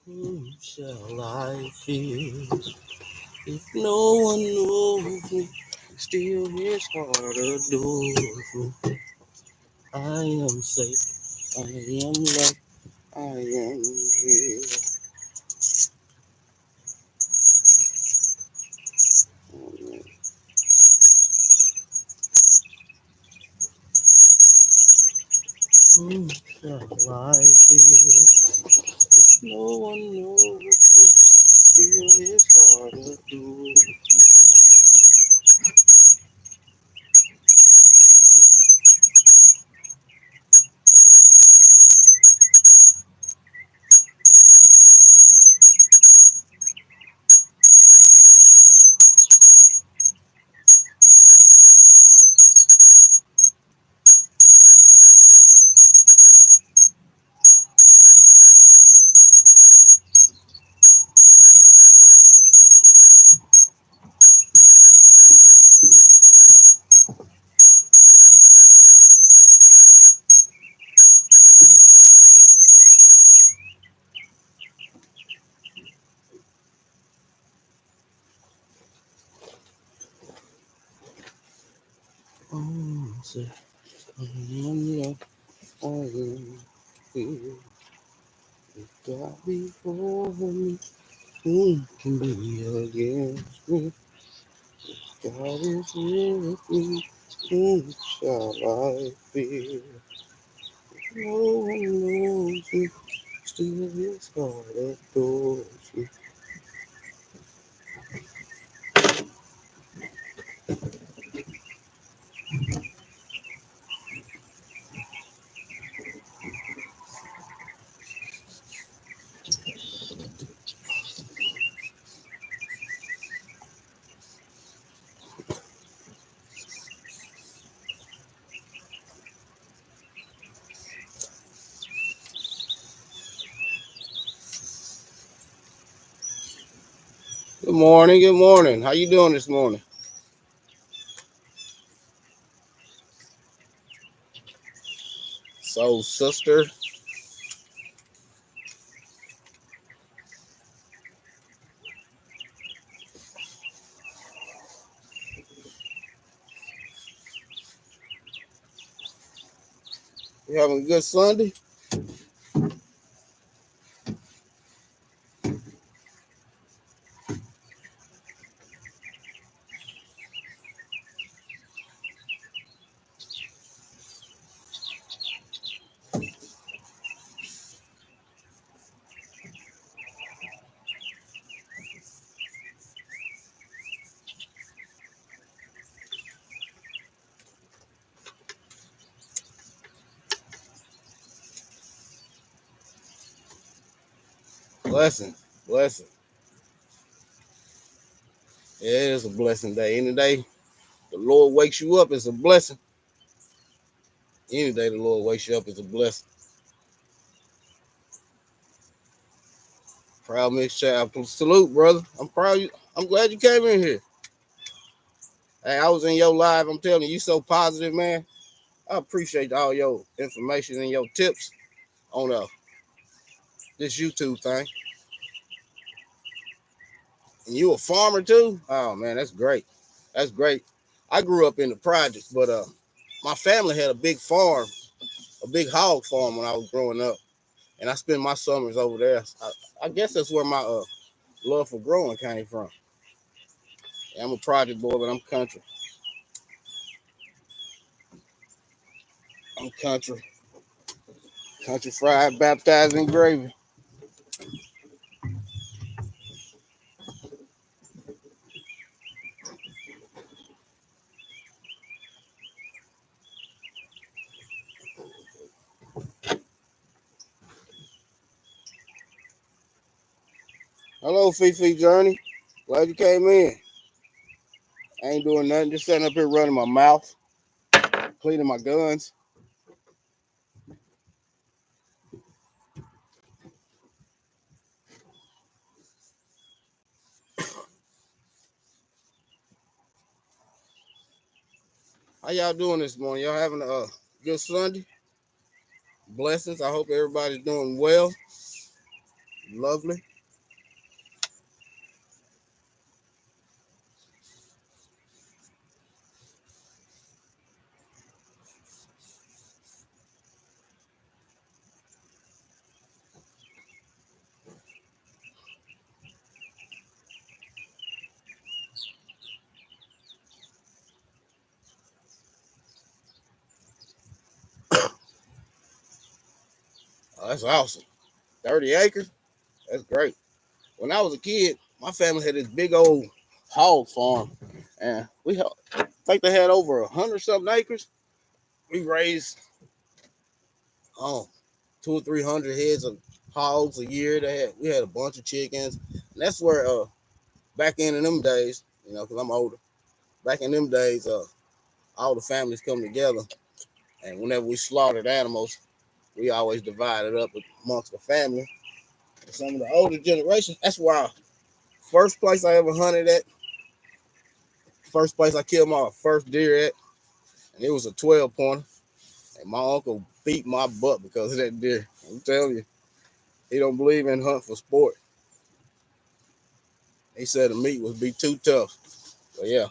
Whom shall I fear if no one knows me? Still his heart adores me. I am safe, I am loved, I am here. Whom shall I fear if no one knows me? Still his heart adores me. Oh, say, I am loved, I am here. God before me, who can be against me? God is with me, whom shall I fear? No one knows me, still his heart adores me. Good morning, good morning. How you doing this morning? So, sister, you having a good Sunday? Blessing, blessing. Yeah, it is a blessing day. Any day the Lord wakes you up, it's a blessing. Any day the Lord wakes you up, it's a blessing. Proud mixed child. Salute, brother. I'm proud of you. I'm glad you came in here. Hey, I was in your live. I'm telling you, you so positive, man. I appreciate all your information and your tips on this YouTube thing. And you a farmer too? Oh man, that's great. That's great. I grew up in the projects, but my family had a big farm, a big hog farm when I was growing up, and I spent my summers over there. I guess that's where my love for growing came from. Yeah, I'm a project boy, but I'm country. I'm country. Country fried, baptized in gravy. Hello, Fifi Journey. Glad you came in. I ain't doing nothing. Just sitting up here running my mouth, cleaning my guns. How y'all doing this morning? Y'all having a good Sunday? Blessings. I hope everybody's doing well. Lovely. Oh, that's awesome. 30 acres. That's great. When I was a kid, my family had this big old hog farm, and I think they had over 100 something acres. We raised oh 200 or 300 heads of hogs a year. We had a bunch of chickens, and that's where back in them days, because I'm older. Back in them days, all the families come together, and whenever we slaughtered animals, we always divided up amongst the family. And some of the older generation, that's why first place I ever hunted at, first place I killed my first deer at, and it was a 12 pointer. And my uncle beat my butt because of that deer. I'm telling you, he don't believe in hunting for sport. He said the meat would be too tough. But yeah,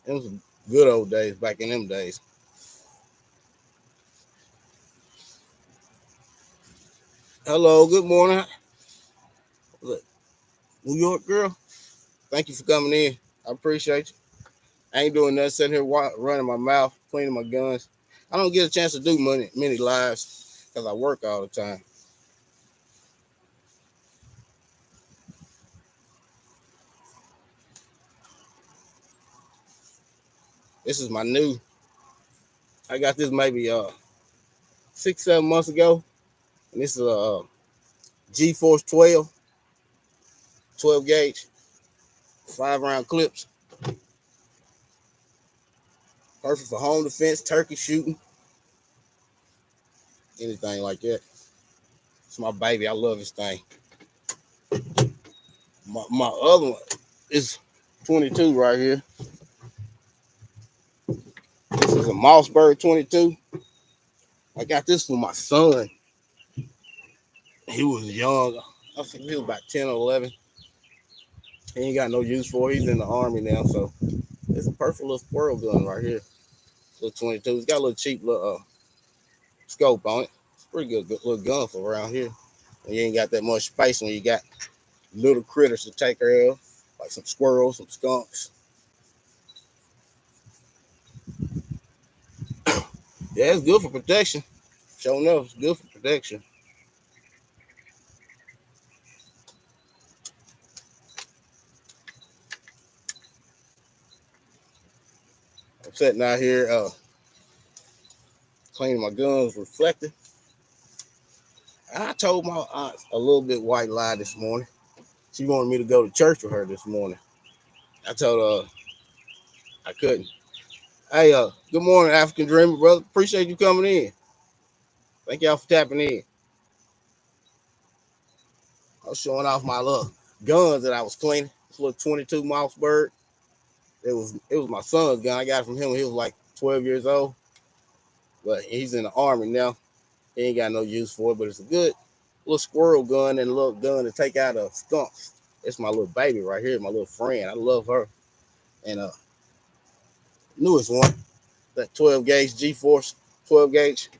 it was good old days back in them days. Hello, good morning. Look, New York girl, thank you for coming in. I appreciate you. I ain't doing nothing, sitting here running my mouth, cleaning my guns. I don't get a chance to do many lives because I work all the time. This is my new. I got this maybe 6 7 months ago, and this is a G-Force 12 gauge, 5 round clips, perfect for home defense, turkey shooting, anything like that. It's my baby. I love this thing. My other one is 22 right here. This is a Mossberg 22. I got this for my son. He was young. I think he was about 10 or 11. He ain't got no use for it. He's in the army now, so it's a perfect little squirrel gun right here. Little 22. It's got a little cheap little scope on it. It's pretty good little gun for around here. When you ain't got that much space, when you got little critters to take care of, like some squirrels, some skunks. Yeah, it's good for protection. Sure enough, it's good for protection. I'm sitting out here cleaning my guns, reflecting. I told my aunt a little bit white lie this morning. She wanted me to go to church with her this morning. I told her I couldn't. Hey, good morning, African Dreamer, brother. Appreciate you coming in. Thank y'all for tapping in. I was showing off my little guns that I was cleaning. This little 22 Mossberg. It was my son's gun. I got it from him when he was like 12 years old. But he's in the army now. He ain't got no use for it, but it's a good little squirrel gun and a little gun to take out skunks. It's my little baby right here, my little friend. I love her. And newest one, that 12 gauge G-Force 12 gauge,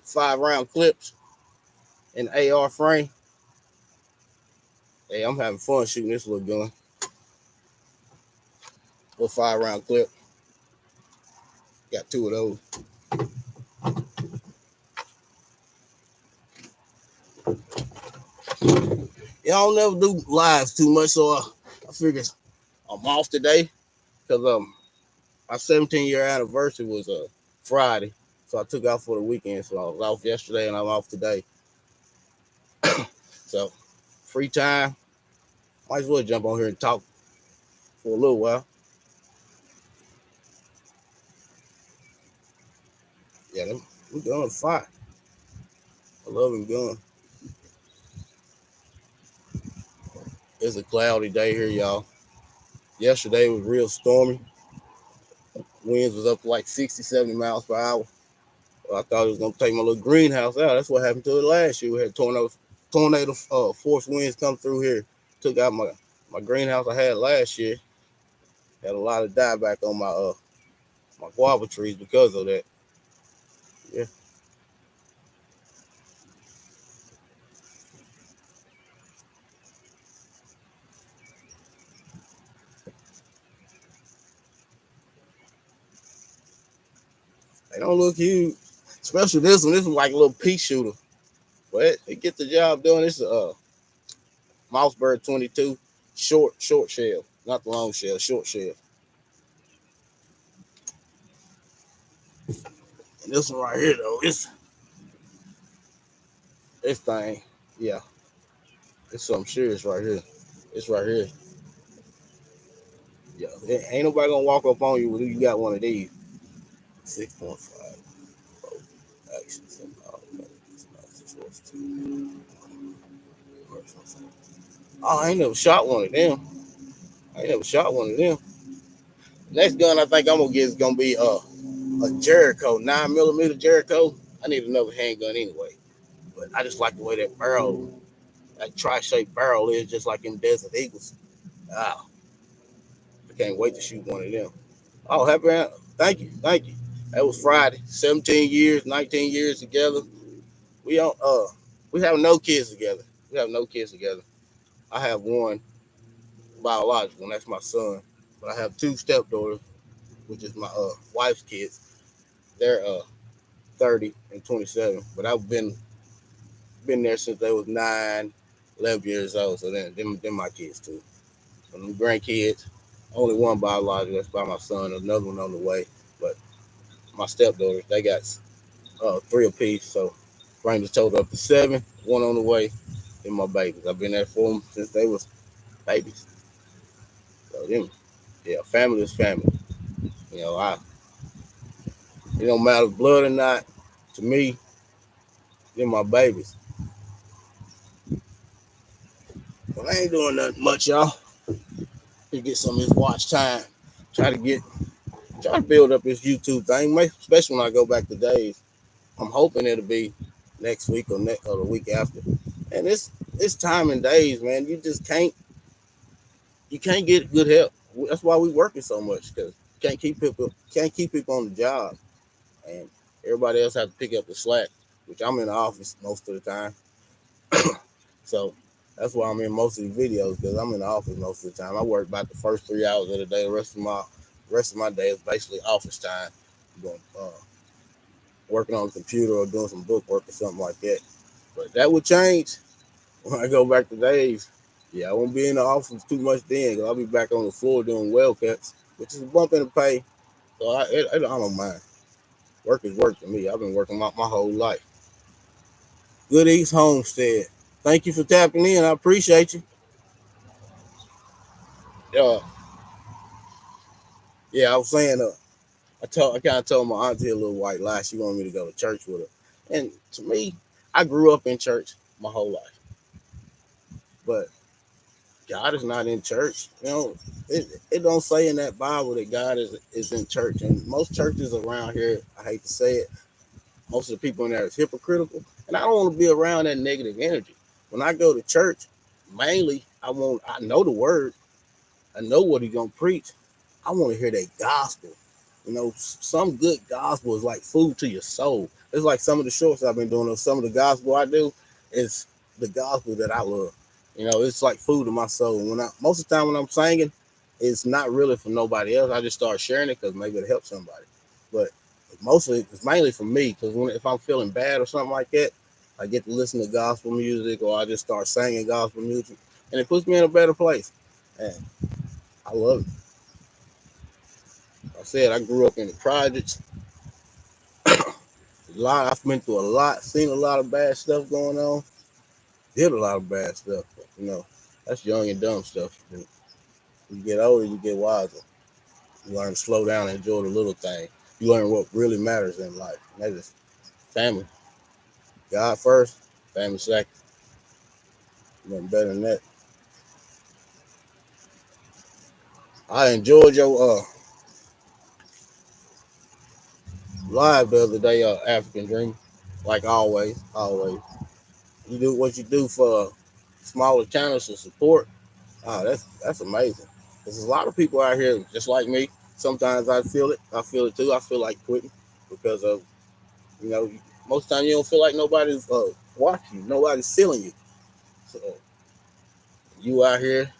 5 round clips in AR frame. Hey, I'm having fun shooting this little gun. Little 5 round clip. Got two of those. Yeah, I don't never do lives too much, so I figured I'm off today because my 17-year anniversary was Friday, so I took off for the weekend. So I was off yesterday and I'm off today. So free time, might as well jump on here and talk for a little while. Yeah, them guns fire. I love them guns. It's a cloudy day here, y'all. Yesterday was real stormy. Winds was up to like 60, 70 miles per hour. Well, I thought it was gonna take my little greenhouse out. That's what happened to it last year. We had tornadoes, tornado force winds come through here, took out my greenhouse I had last year. Had a lot of dieback on my guava trees because of that. Yeah, they don't look huge, especially this one. This is like a little pea shooter, but it get the job done. It's a Mousebird 22 short shell, not the long shell, short shell. And this one right here though, this thing, yeah, it's something serious right here. It's right here. Yeah, ain't nobody gonna walk up on you when you got one of these. 6.5 actions and all that. Oh, I ain't never shot one of them. I ain't never shot one of them. Next gun I think I'm gonna get is gonna be a Jericho 9 millimeter Jericho. I need another handgun anyway, but I just like the way that barrel, that tri-shaped barrel is, just like in Desert Eagles. Wow, I can't wait to shoot one of them. Oh, thank you, thank you. That was Friday. 17 years, 19 years together. We don't we have no kids together. We have no kids together. I have one biological, and that's my son. But I have two stepdaughters, which is my wife's kids. They're 30 and 27. But I've been there since they was 9, 11 years old. So then my kids too. So them grandkids, only one biological. That's by my son. Another one on the way. But my stepdaughters, they got three apiece. So bring the total up to seven. One on the way. And my babies. I've been there for them since they was babies. So them, yeah, family is family. You know, it don't matter if blood or not. To me, they're my babies. But I ain't doing nothing much, y'all. To get some of this watch time. Try to get try to build up this YouTube thing, especially when I go back to days. I'm hoping it'll be next week or the week after. And it's time and days, man. You can't get good help. That's why we working so much because can't keep people on the job, and everybody else have to pick up the slack. Which I'm in the office most of the time, so that's why I'm in most of the videos because I'm in the office most of the time. I work about the first 3 hours of the day. The rest of my day is basically office time, doing, working on the computer or doing some book work or something like that. But that would change when I go back to days. Yeah, I won't be in the office too much then because I'll be back on the floor doing well cuts, which is a bump in the pay. So I don't mind. Work is work to me. I've been working my whole life. Good East Homestead. Thank you for tapping in. I appreciate you. Uh, yeah, I was saying, I kind of told my auntie a little white lie. She wanted me to go to church with her, and to me, I grew up in church my whole life, but God is not in church. It don't say in that Bible that God is in church, and most churches around here, I hate to say it, most of the people in there is hypocritical, and I don't want to be around that negative energy. When I go to church, mainly I know the word, I know what he's gonna preach. I want to hear that gospel. Some good gospel is like food to your soul. It's like some of the shorts I've been doing, or some of the gospel I do, is the gospel that I love. It's like food to my soul. Most of the time when I'm singing, it's not really for nobody else. I just start sharing it because maybe it'll help somebody. But it's mainly for me because if I'm feeling bad or something like that, I get to listen to gospel music or I just start singing gospel music, and it puts me in a better place. And I love it. I said I grew up in the projects. I've been through a lot, seen a lot of bad stuff going on, did a lot of bad stuff. But, that's young and dumb stuff. You get older, you get wiser. You learn to slow down and enjoy the little things. You learn what really matters in life. And that is family. God first, family second. Nothing better than that. I enjoyed your live the other day, African Dream. Like always, always. You do what you do for smaller channels to support. That's amazing. There's a lot of people out here just like me. Sometimes I feel it. I feel it too. I feel like quitting because of you know most time you don't feel like nobody's watching you. Nobody's feeling you. So you out here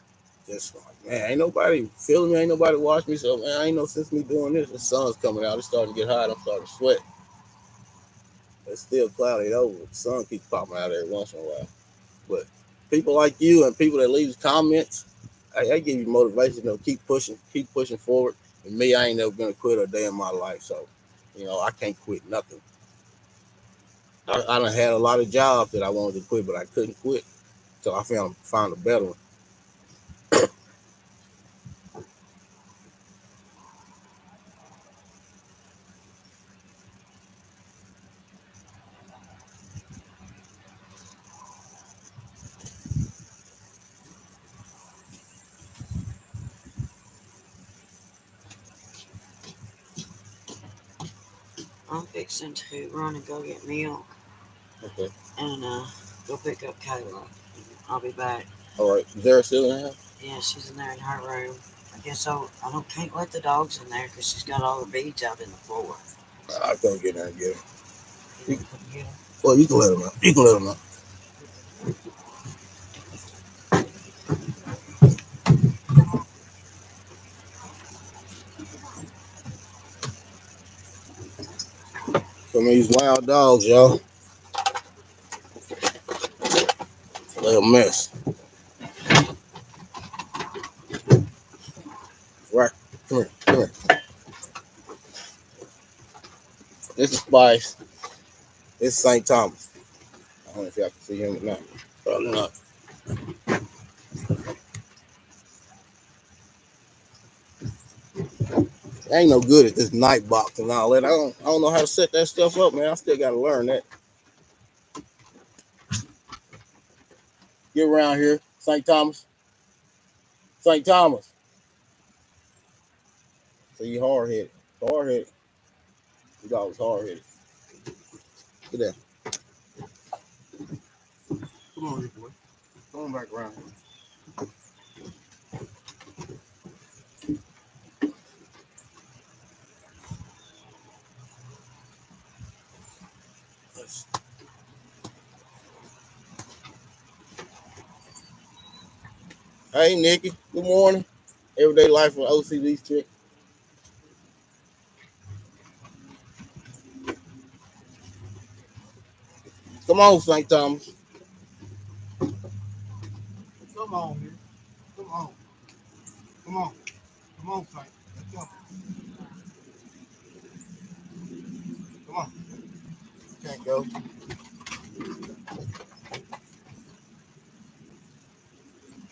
just like man, ain't nobody feeling me. Ain't nobody watching me. So man, I ain't no sense me doing this. The sun's coming out. It's starting to get hot. I'm starting to sweat. It's still cloudy over. The sun keeps popping out every once in a while. But people like you and people that leave comments, I give you motivation to keep pushing forward. And me, I ain't never gonna quit a day in my life. So, I can't quit nothing. I done had a lot of jobs that I wanted to quit, but I couldn't quit. So I found a better one. I'm fixing to run and go get milk Okay. and go pick up Kayla. I'll be back. All right. Is there still in the house? Yeah, she's in there in her room. I guess I don't can't let the dogs in there because she's got all the beads out in the floor. I'll go get her and get her. You want to come get her? Well, you can let them out. You can let them out. Some of these wild dogs, y'all, they a mess. Right. Come here. Come here. This is Spice. This is St. Thomas. I don't know if y'all can see him or not. Probably not. I ain't no good at this night box and all that. I don't know how to set that stuff up, man. I still gotta learn that. Get around here, St. Thomas. St. Thomas. So you hard headed. Hard headed. You dog's hard headed. Get down. Come on, here, boy. Come on back around here. Hey Nikki, good morning. Everyday life with OCD chick. Come on, St. Thomas. Come on here. Come on. Come on. Come on, St. Let's go. Come on. Can't go.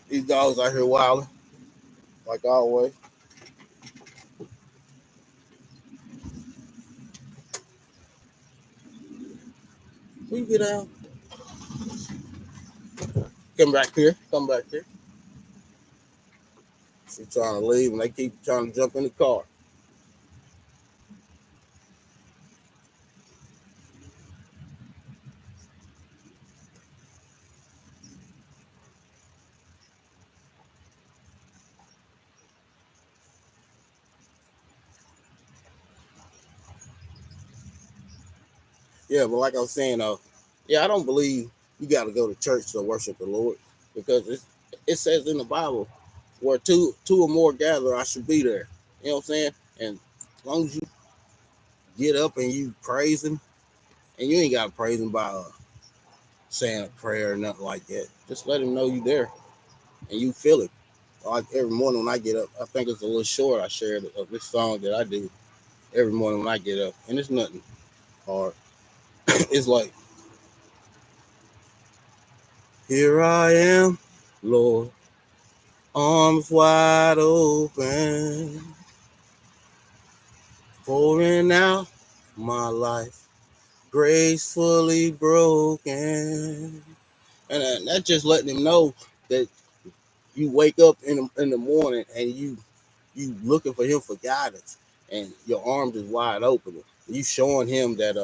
These dogs out here wilding, like always. Will you get down? Come back here. Come back here. She's trying to leave and they keep trying to jump in the car. Yeah, but like I was saying, yeah, I don't believe you got to go to church to worship the Lord because it says in the Bible where two or more gather, I should be there. You know what I'm saying? And as long as you get up and you praise Him, and you ain't got to praise Him by saying a prayer or nothing like that. Just let Him know you there and you feel it. Like every morning when I get up, I think it's a little short. I shared of this song that I do every morning when I get up, and it's nothing hard. It's like, here I am, Lord, arms wide open, pouring out my life, gracefully broken. And that's just letting him know that you wake up in the morning and you looking for him for guidance, and your arms is wide open. You showing him that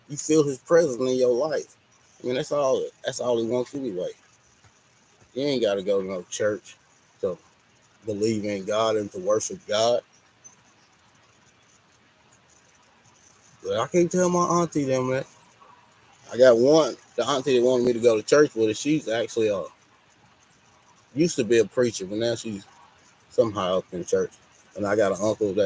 you feel his presence in your life. I mean, that's all. That's all he wants anyway. You ain't got to go to no church to believe in God and to worship God. But I can't tell my auntie them that. I got one, the auntie that wanted me to go to church with her. She's actually used to be a preacher, but now she's somehow up in church. And I got an uncle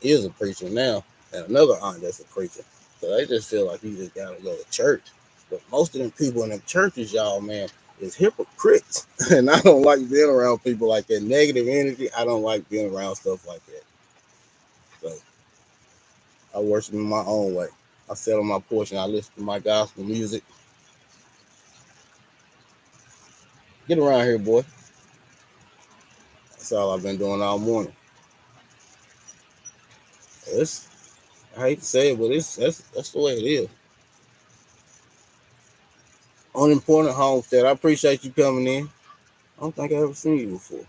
is a preacher now, and another aunt that's a preacher. So they just feel like you just gotta go to church. But most of them people in them churches, y'all, man, is hypocrites. And I don't like being around people like that. Negative energy. I don't like being around stuff like that. So I worship in my own way. I sit on my porch and I listen to my gospel music. Get around here, boy. That's all I've been doing all morning. It's I hate to say it, but that's the way it is. Unimportant homestead. I appreciate you coming in. I don't think I ever seen you before.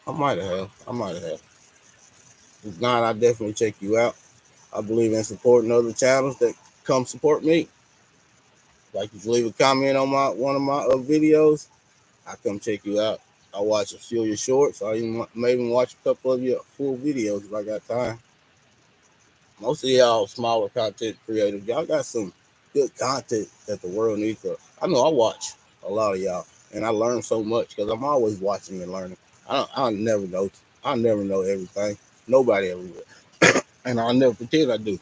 I might have. I might have. If not, I definitely check you out. I believe in supporting other channels that come support me. Like if you leave a comment on my one of my videos, I come check you out. I watch a few of your shorts. I even maybe watch a couple of your full videos if I got time. Most of y'all smaller content creators, y'all got some good content that the world needs. I know I watch a lot of y'all, and I learn so much because I'm always watching and learning. I never know. I never know everything. Nobody ever will, and I'll never pretend I do.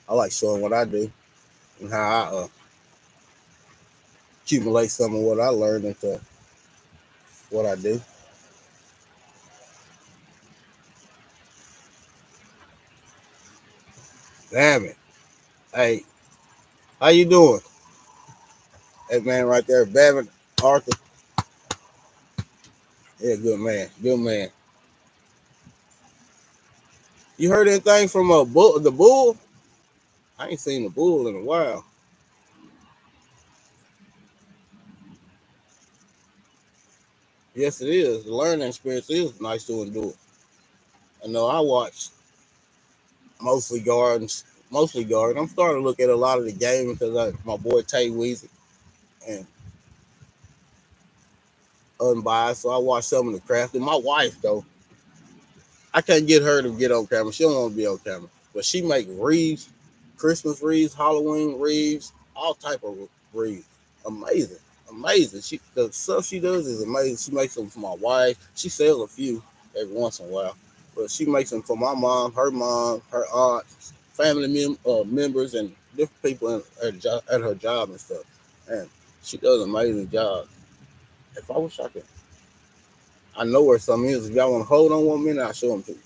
I like showing what I do and how I accumulate some of what I learned into what I do. Damn it! Hey, how you doing? That man right there, Babin Arthur. Yeah, good man. Good man. You heard anything from the bull? I ain't seen the bull in a while. Yes, it is. The learning experience is nice to endure. I know I watch mostly gardens, mostly garden. I'm starting to look at a lot of the game because my boy Tay Weezy and unbiased, so I watch some of the crafting. My wife though, I can't get her to get on camera. She don't want to be on camera, but she make wreaths, Christmas wreaths, Halloween wreaths, all type of wreaths. Amazing, amazing. The stuff she does is amazing. She makes them for my wife. She sells a few every once in a while, but she makes them for my mom, her aunts, members, and different people at her job and stuff. And she does an amazing job. If I wish I could, I know where some is. If y'all want to hold on 1 minute, I'll show them to you.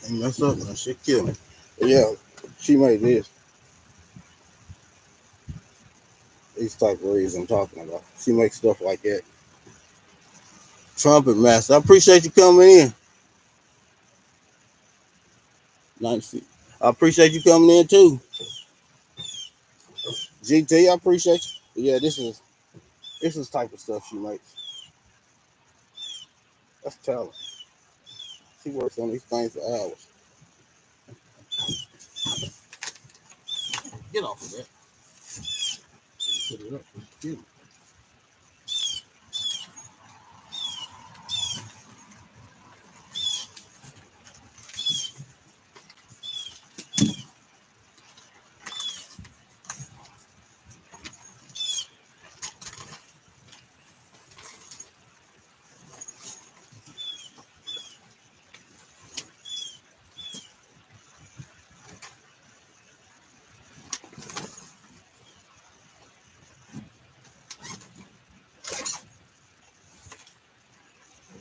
And mess up, man. She killed me. But yeah, she made this. These type of reads I'm talking about. She makes stuff like that. Trumpet master. I appreciate you coming in. Nice. I appreciate you coming in too. GT, I appreciate you. But yeah, this is This is the type of stuff she makes. That's talent. She works on these things for hours. Get off of that. Put it up. Excuse me.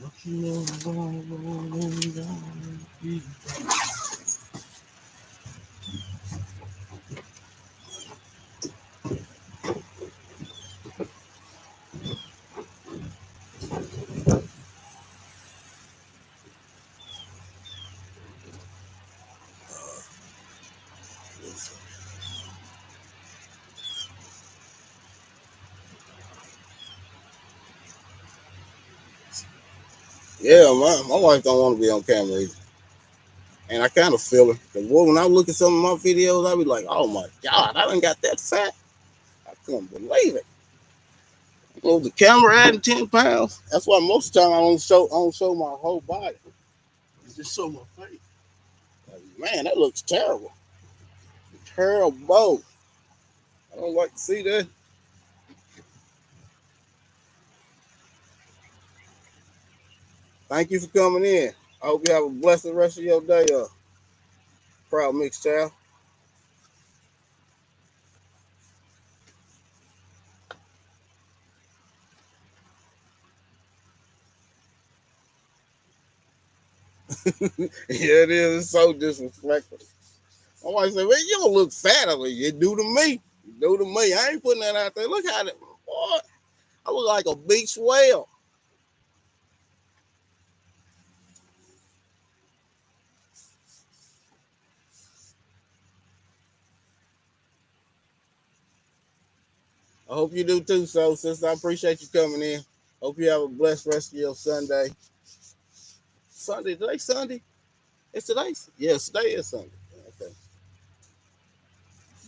What you know Yeah, my wife don't want to be on camera either. And I kind of feel her. Because when I look at some of my videos, I be like, oh my God, I done got that fat. I couldn't believe it. Move the camera adding 10 pounds. That's why most of the time I don't show my whole body. I just show my face. Like, man, that looks terrible. Terrible. I don't like to see that. Thank you for coming in. I hope you have a blessed rest of your day, proud mixed child. Yeah, it is. It's so disrespectful. My wife said, "Man, you don't look fat." I mean, you do to me. You do to me. I ain't putting that out there. Look how that, boy, I look like a beach whale. I hope you do too, so sister. I appreciate you coming in. Hope you have a blessed rest of your Sunday. Sunday, today Sunday? It's today? Yes, today is Sunday. Okay.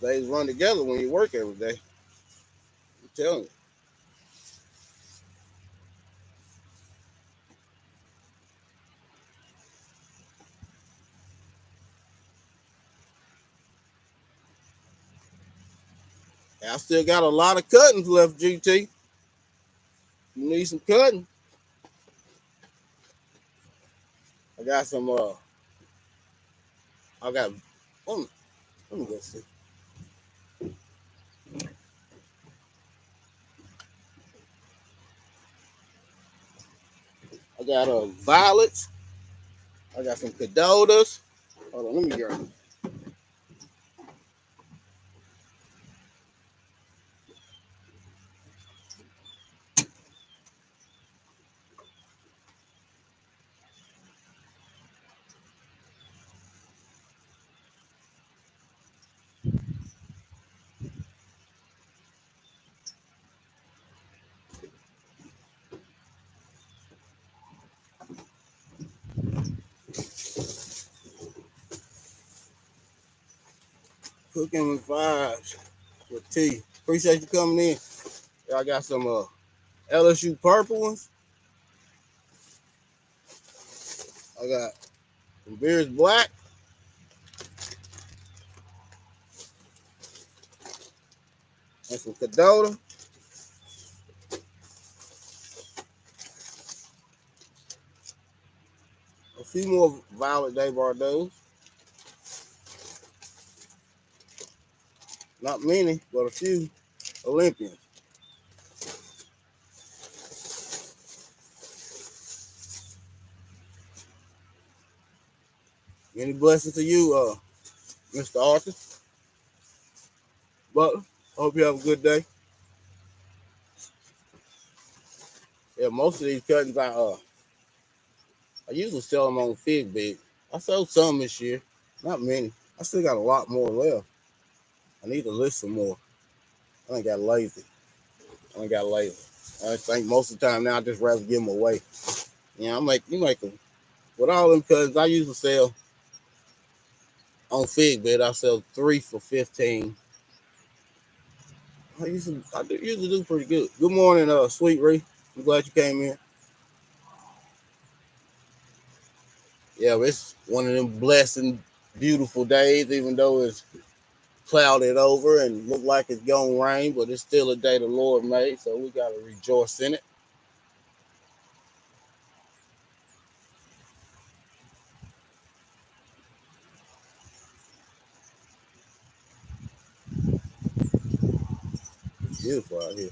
Days run together when you work every day. I'm telling you. I still got a lot of cuttings left, GT. You need some cutting. I got some I got let me, let me go see. I got violets. I got some cadodas. Hold on, let me grab them. Cooking with vibes with tea. Appreciate you coming in. Yeah, I got some LSU purple ones. I got some beers black and some cadota. A few more violet day Bordeaux. Not many, but a few Olympians. Many blessings to you, Mr. Arthur. But I hope you have a good day. Yeah, most of these cuttings I usually sell them on Fig Big. I sold some this year, not many. I still got a lot more left. I need to list some more. I ain't got lazy. I ain't got lazy. I think most of the time now I just rather give them away. Yeah, I make you make them with all them cousins. I usually sell on Fitbit. I sell 3 for 15. I usually do pretty good. Good morning, Sweet Ree. I'm glad you came in. Yeah, it's one of them blessing, beautiful days, even though it's clouded over and look like it's gonna rain, but it's still a day the Lord made, so we gotta rejoice in it. It's beautiful out here.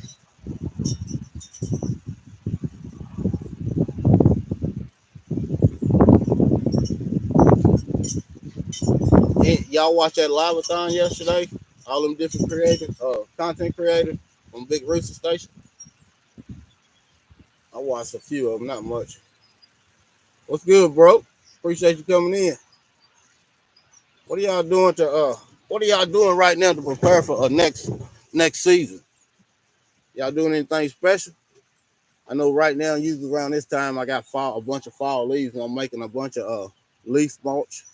Y'all watch that live-a-thon yesterday? All them different creators, content creators on Big Rooster Station. I watched a few of them, not much. What's good, bro? Appreciate you coming in. What are y'all doing to What are y'all doing right now to prepare for next season? Y'all doing anything special? I know right now, usually around this time, I got a bunch of fall leaves, and I'm making a bunch of leaf mulch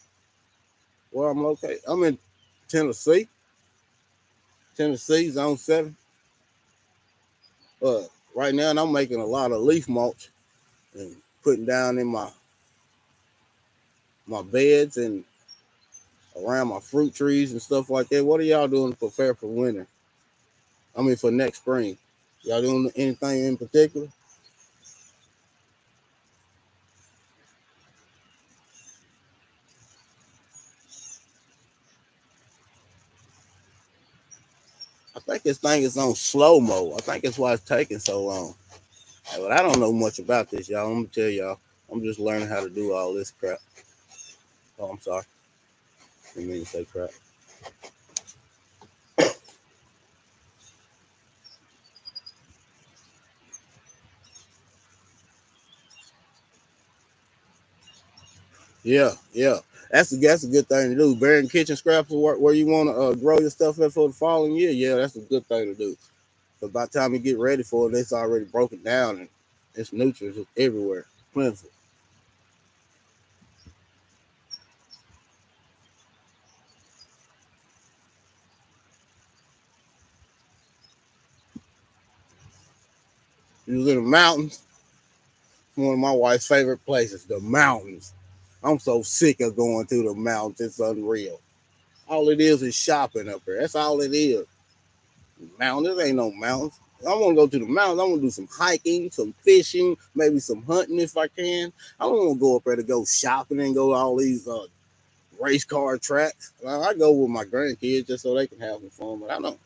where I'm located. I'm in Tennessee, Tennessee, Zone 7. Right now, and I'm making a lot of leaf mulch and putting down in my beds and around my fruit trees and stuff like that. What are y'all doing to prepare for winter? I mean, for next spring. Y'all doing anything in particular? I think this thing is on slow mo. I think that's why it's taking so long. But I don't know much about this, y'all. I'm gonna tell y'all. I'm just learning how to do all this crap. Oh, I'm sorry. I didn't mean to say crap. Yeah, yeah. That's a good thing to do. Burying kitchen scraps where you want to grow your stuff at for the following year. Yeah, that's a good thing to do. But by the time you get ready for it, it's already broken down and it's nutrients everywhere, plentiful. You was in the mountains. One of my wife's favorite places, the mountains. I'm so sick of going through the mountains. It's unreal. All it is shopping up there. That's all it is. Mountains ain't no mountains. I want to go to the mountains. I want to do some hiking, some fishing, maybe some hunting if I can. I don't want to go up there to go shopping and go to all these race car tracks. I go with my grandkids just so they can have some fun. But I don't.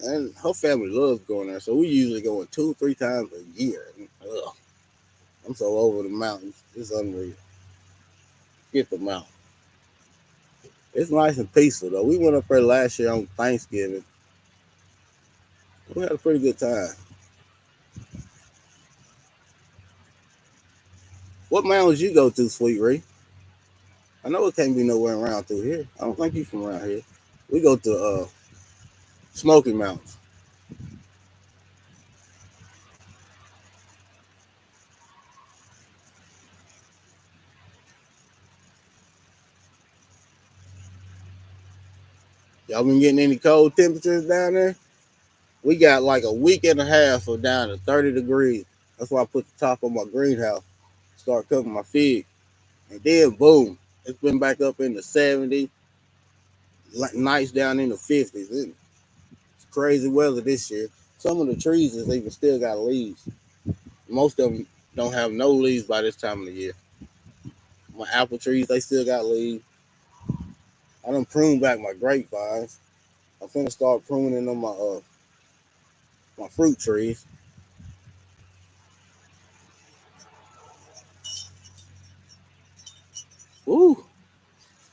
And her family loves going there, so we usually go 2 or 3 times a year. Ugh, I'm so over the mountains. It's unreal. Get the mountain. It's nice and peaceful though. We went up there last year on Thanksgiving. We had a pretty good time. What mountains you go to, Sweet Ray? I know it can't be nowhere around through here. I don't think you from around here. We go to Smoky Mountains. Y'all been getting any cold temperatures down there? We got like a week and a half of down to 30 degrees. That's why I put the top on my greenhouse, start cooking my fig. And then boom, it's been back up in the 70s, nights down in the 50s. It's crazy weather this year. Some of the trees is even still got leaves. Most of them don't have no leaves by this time of the year. My apple trees, they still got leaves. I done pruned back my grapevines. I'm finna start pruning on my fruit trees. Ooh,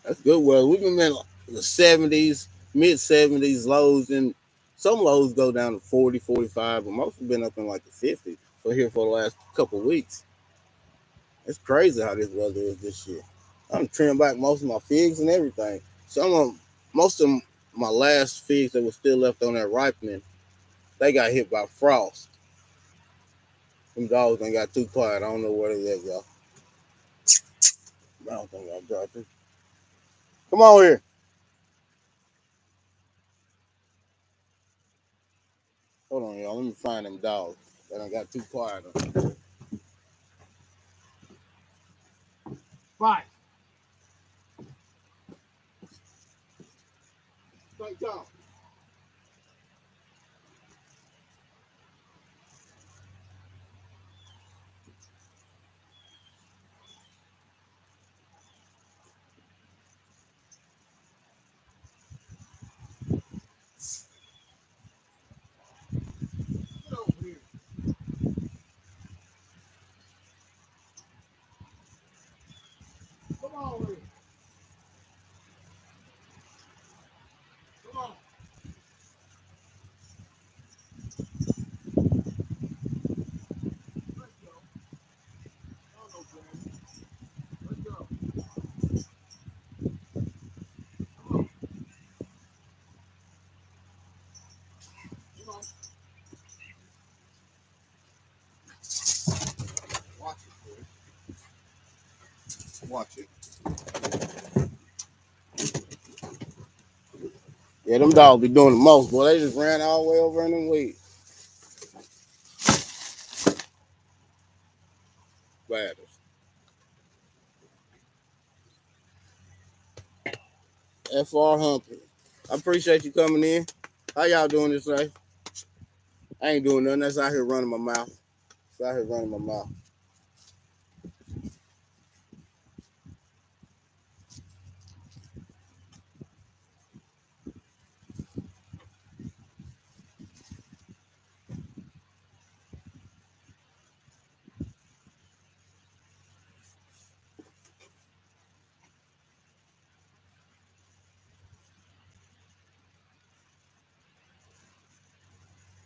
that's good weather. We've been in the 70s, mid 70s lows, and some lows go down to 40, 45, but most have been up in like the 50s for here for the last couple of weeks. It's crazy how this weather is this year. I'm trimming back most of my figs and everything. Most of my last figs that were still left on that ripening, they got hit by frost. Them dogs ain't got too quiet. I don't know where they at, y'all. I don't think I got this. Come on here. Hold on, y'all. Let me find them dogs. They done got too quiet. Right. St. John. Get over here. Come on here. Come on. Let's go. Oh, no, Granny. Let's go. Come on. Come on. Watch it, boy. Watch it. Yeah, them dogs be doing the most, boy. They just ran all the way over in them weeds. Bad. FR Humphrey. I appreciate you coming in. How y'all doing this day? I ain't doing nothing. That's out here running my mouth. It's out here running my mouth.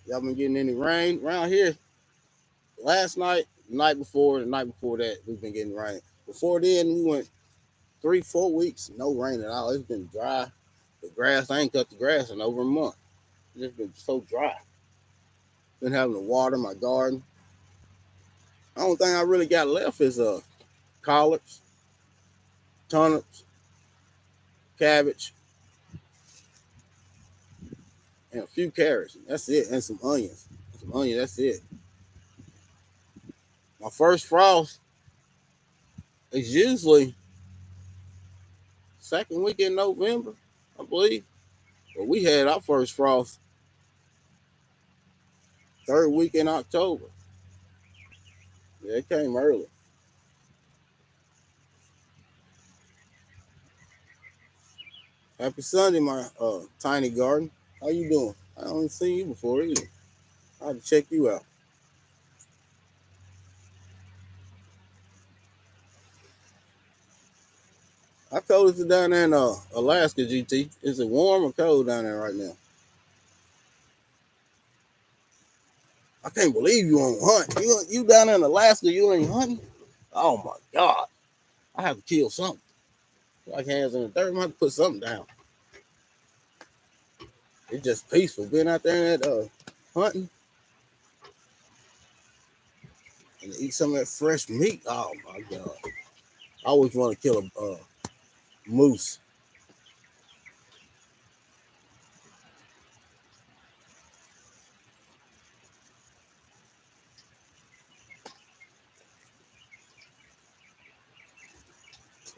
Y'all been getting any rain around here? Last night, the night before that, we've been getting rain. Before then, we went 3, 4 weeks, no rain at all. It's been dry. The grass, I ain't cut the grass in over a month. It's just been so dry. Been having to water my garden. The only thing I really got left is collards, turnips, cabbage, and a few carrots. That's it, and some onions. Some onions, that's it. My first frost is usually second week in November, I believe. But we had our first frost third week in October. Yeah, it came early. Happy Sunday, my tiny garden. How you doing? I haven't seen you before either. I have to check you out. How cold is it down there in Alaska, GT? Is it warm or cold down there right now? I can't believe you on hunt. You down there in Alaska, you ain't hunting? Oh my God. I have to kill something. Like hands in the dirt, I have to put something down. It's just peaceful being out there and hunting and eat some of that fresh meat. Oh my God. I always want to kill a moose.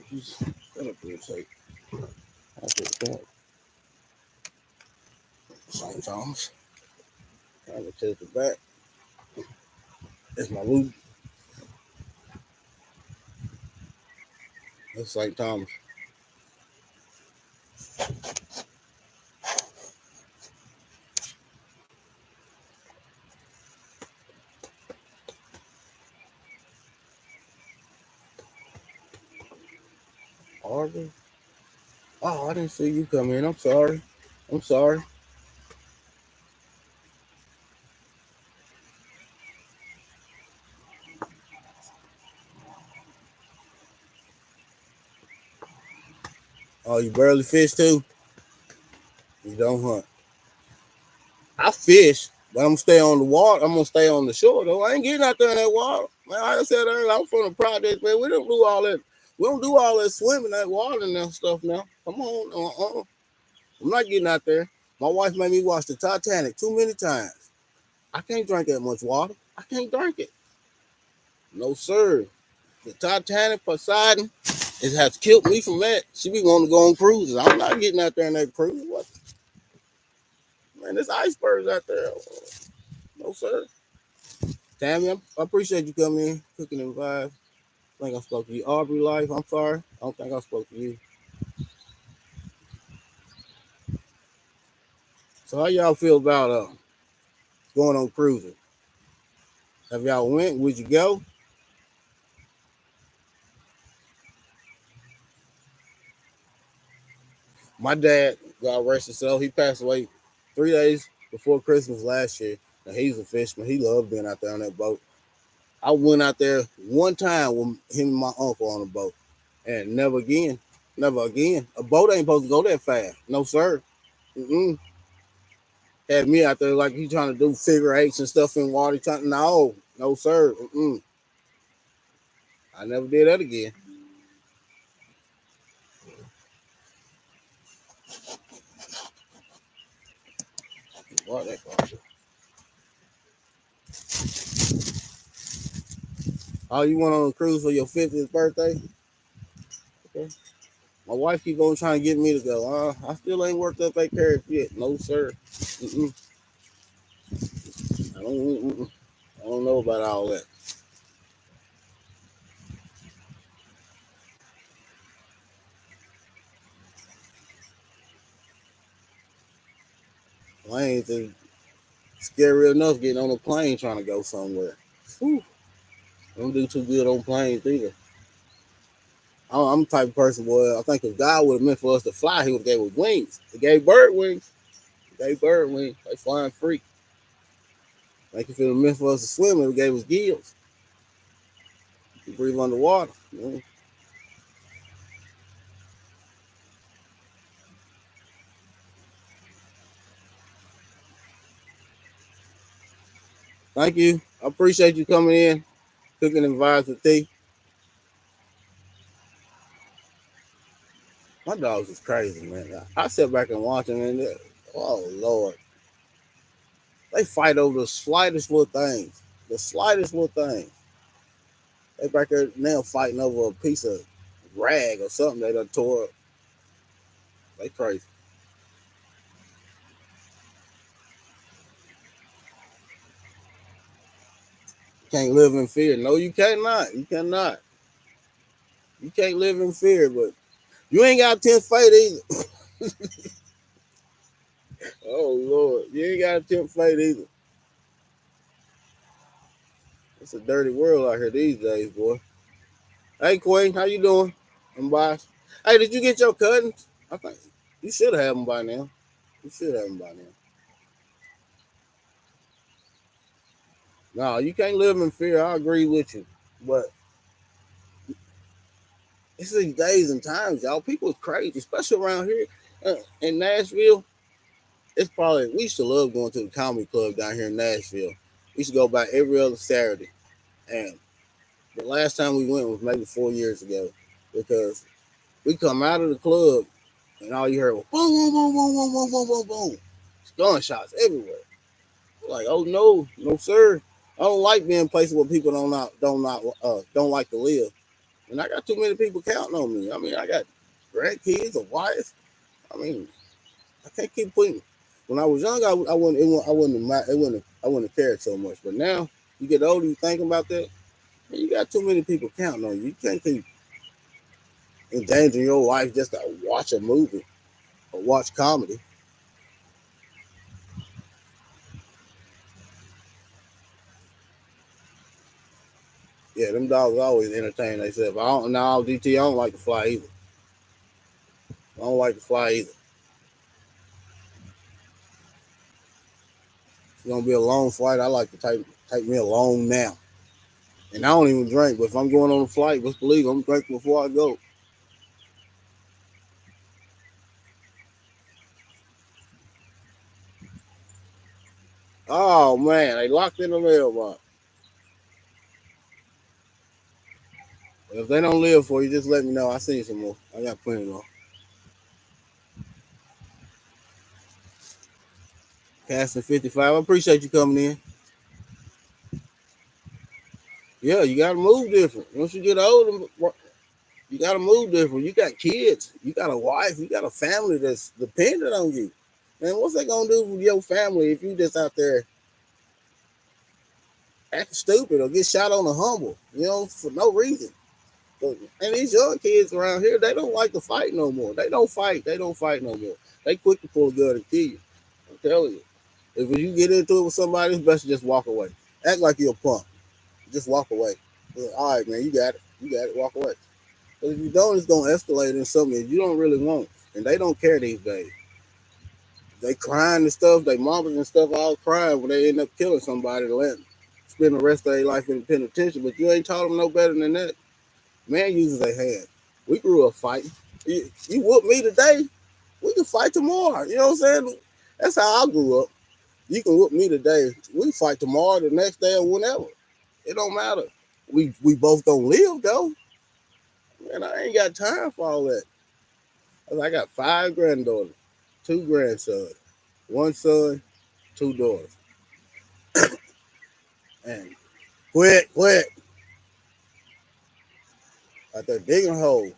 Shut up there, say. I put that. St. Thomas. I can take it back. That's my loot. That's St. Thomas. Arbor. Oh, I didn't see you come in. I'm sorry. I'm sorry. Oh, you barely fish too? You don't hunt. I fish, But I'm gonna stay on the water. I'm gonna stay on the shore though. I ain't getting out there in that water. Man, like I said earlier, I'm from the project, man. We don't do all that. We don't do all that swimming, that water and that stuff now. Come on, I'm not getting out there. My wife made me watch the Titanic too many times. I can't drink that much water. I can't drink it. No sir. The Titanic, Poseidon, it has killed me from that. She be wanting to go on cruises. I'm not getting out there in that cruise. What? Man, there's icebergs out there. No sir. Tammy, I appreciate you coming in, cooking and vibes. I think I spoke to you. Aubrey Life, I'm sorry. I don't think I spoke to you. So how y'all feel about going on cruising? Have y'all went? Would you go? My dad, God rest his soul, he passed away 3 days before Christmas last year. Now he's a fisherman. He loved being out there on that boat. I went out there one time with him and my uncle on a boat, and never again. Never again. A boat ain't supposed to go that fast. No sir. Mm-mm. Had me out there like he trying to do figure eights and stuff in water. Trying, no, no sir. Mm-mm. I never did that again. What that for? Oh, you went on a cruise for your 50th birthday? Okay. My wife keep on trying to get me to go. I still ain't worked up that carrot yet. No sir. Mm-mm. I don't. Mm-mm. I don't know about all that. Planes is scary enough getting on a plane trying to go somewhere. Whew. I don't do too good on planes either. I'm the type of person, boy. I think if God would have meant for us to fly, He would have gave us wings. He gave bird wings. He gave bird wings. They flying free. Like if it was meant for us to swim, it gave us gills. You breathe underwater. You know? Thank you. I appreciate you coming in, cooking and vibes with tea. My dogs is crazy, man. I sit back and watch them, and oh Lord, they fight over the slightest little things. The slightest little thing. They back there now fighting over a piece of rag or something they done tore up. They crazy. Can't live in fear. No, you cannot. You cannot. You can't live in fear, but you ain't got 10 fate either. Oh Lord, you ain't got a 10 fate either. It's a dirty world out here these days, boy. Hey Queen, how you doing? I'm by. Hey, did you get your cousins? I think you should have them by now. You should have them by now. No, you can't live in fear. I agree with you, but it's these days and times, y'all. People is crazy, especially around here in Nashville. It's probably we used to love going to the comedy club down here in Nashville. We used to go by every other Saturday, and the last time we went was maybe 4 years ago because we come out of the club and all you heard was boom, boom, boom, boom, boom, boom, boom, boom, boom. It's gunshots everywhere. Like, oh no, no sir. I don't like being places where people don't like to live. And I got too many people counting on me. I mean, I got grandkids, a wife. I mean, I can't keep putting. When I was young, I wouldn't. I wouldn't have cared so much. But now, you get older, you think about that. And you got too many people counting on you. You can't keep endangering your life just to watch a movie or watch comedy. Yeah, them dogs always entertain themselves. I don't now DT. I don't like to fly either. I don't like to fly either. If it's gonna be a long flight, I like to take me a long nap. And I don't even drink, but if I'm going on a flight, just believe I'm drinking before I go. Oh man, they locked in the mailbox. If they don't live for you, just let me know. I seen some more. I got plenty more. Casting 55. I appreciate you coming in. Yeah, you gotta move different. Once you get older, you gotta move different. You got kids, you got a wife, you got a family that's dependent on you. Man, what's they gonna do with your family if you just out there acting stupid or get shot on the humble, for no reason? And these young kids around here, they don't like to fight no more. They don't fight. They don't fight no more. They quick to pull a gun and kill you. I'm telling you. If you get into it with somebody, it's best to just walk away. Act like you're a punk. Just walk away. All right, man, you got it. You got it. Walk away. But if you don't, it's gonna escalate in something that you don't really want. And they don't care these days. They crying and stuff. They mamas and stuff all crying when they end up killing somebody to let them spend the rest of their life in the penitentiary. But you ain't taught them no better than that. Man uses a hand. We grew up fighting. You whoop me today, we can fight tomorrow. You know what I'm saying? That's how I grew up. You can whoop me today. We can fight tomorrow, the next day, or whenever. It don't matter. We both gonna live though. Man, I ain't got time for all that. I got 5 granddaughters, 2 grandsons, 1 son, 2 daughters. And quit out there digging holes.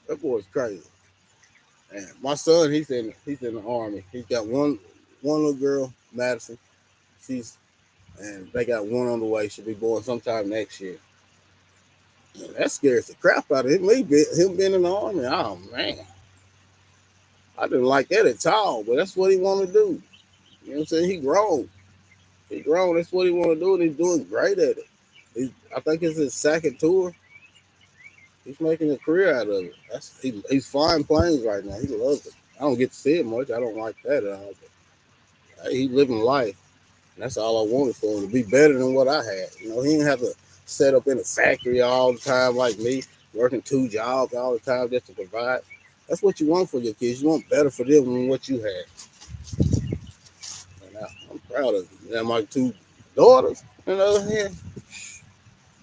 That boy's crazy. And my son, he's in the army. He's got one little girl, Madison. She's and they got one on the way. She'll be born sometime next year. And that scares the crap out of him. Him being in the army. Oh man, I didn't like that at all. But that's what he want to do. You know what I'm saying? He grown. He grown. That's what he want to do, and he's doing great at it. I think it's his second tour. He's making a career out of it. He's flying planes right now. He loves it. I don't get to see it much. I don't like that at all. But he's living life. And that's all I wanted for him to be better than what I had. He didn't have to set up in a factory all the time like me, working 2 jobs all the time just to provide. That's what you want for your kids. You want better for them than what you had. And I'm proud of you. And my 2 daughters, on the other hand,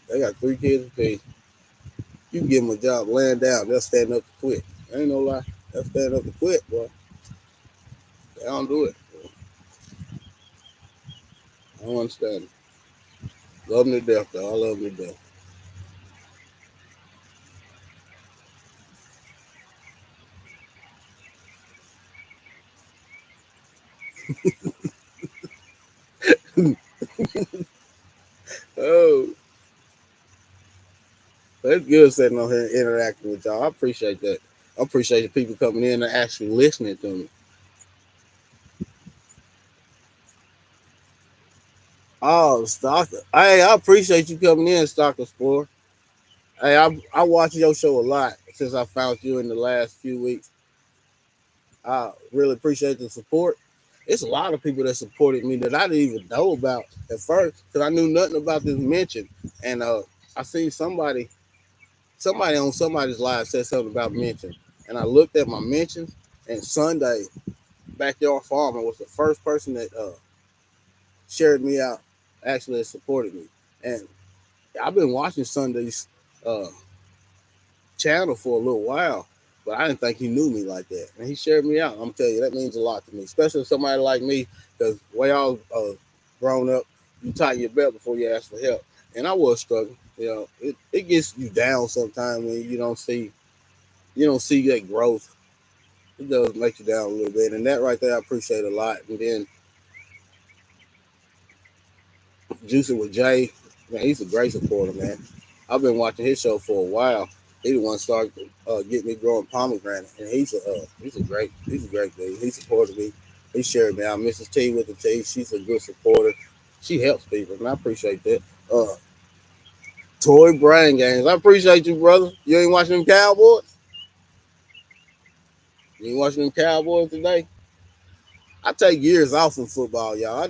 they got 3 kids apiece. You can give them a job laying down, they'll stand up to quit. Ain't no lie. They'll stand up to quit, boy. They don't do it. I don't understand it. Love them to death, though. I love them to death. Oh, it's good sitting on here and interacting with y'all. I appreciate that. I appreciate the people coming in and actually listening to me. Oh, Stalker. Hey, I appreciate you coming in, Stalker Spore. Hey, I watch your show a lot since I found you in the last few weeks. I really appreciate the support. It's a lot of people that supported me that I didn't even know about at first because I knew nothing about this mention. And I seen somebody on somebody's live said something about mention. And I looked at my mentions, and Sunday, Backyard Farmer was the first person that shared me out, actually supported me. And I've been watching Sunday's uh, channel for a little while, but I didn't think he knew me like that. And he shared me out. I'm telling you, that means a lot to me, especially somebody like me, because way I was grown up, you tighten your belt before you ask for help. And I was struggling. It gets you down sometimes when you don't see that growth. It does make you down a little bit, and that right there I appreciate a lot. And then Juicing with Jay, man, he's a great supporter, man. I've been watching his show for a while. He the one started getting me growing pomegranate, and he's a great dude. He supported me. He shared me out. Mrs. T with the T, she's a good supporter. She helps people, and I appreciate that. Uh, Toy Brain Games, I appreciate you, brother. You ain't watching them Cowboys? You ain't watching them Cowboys today? I take years off from football, y'all.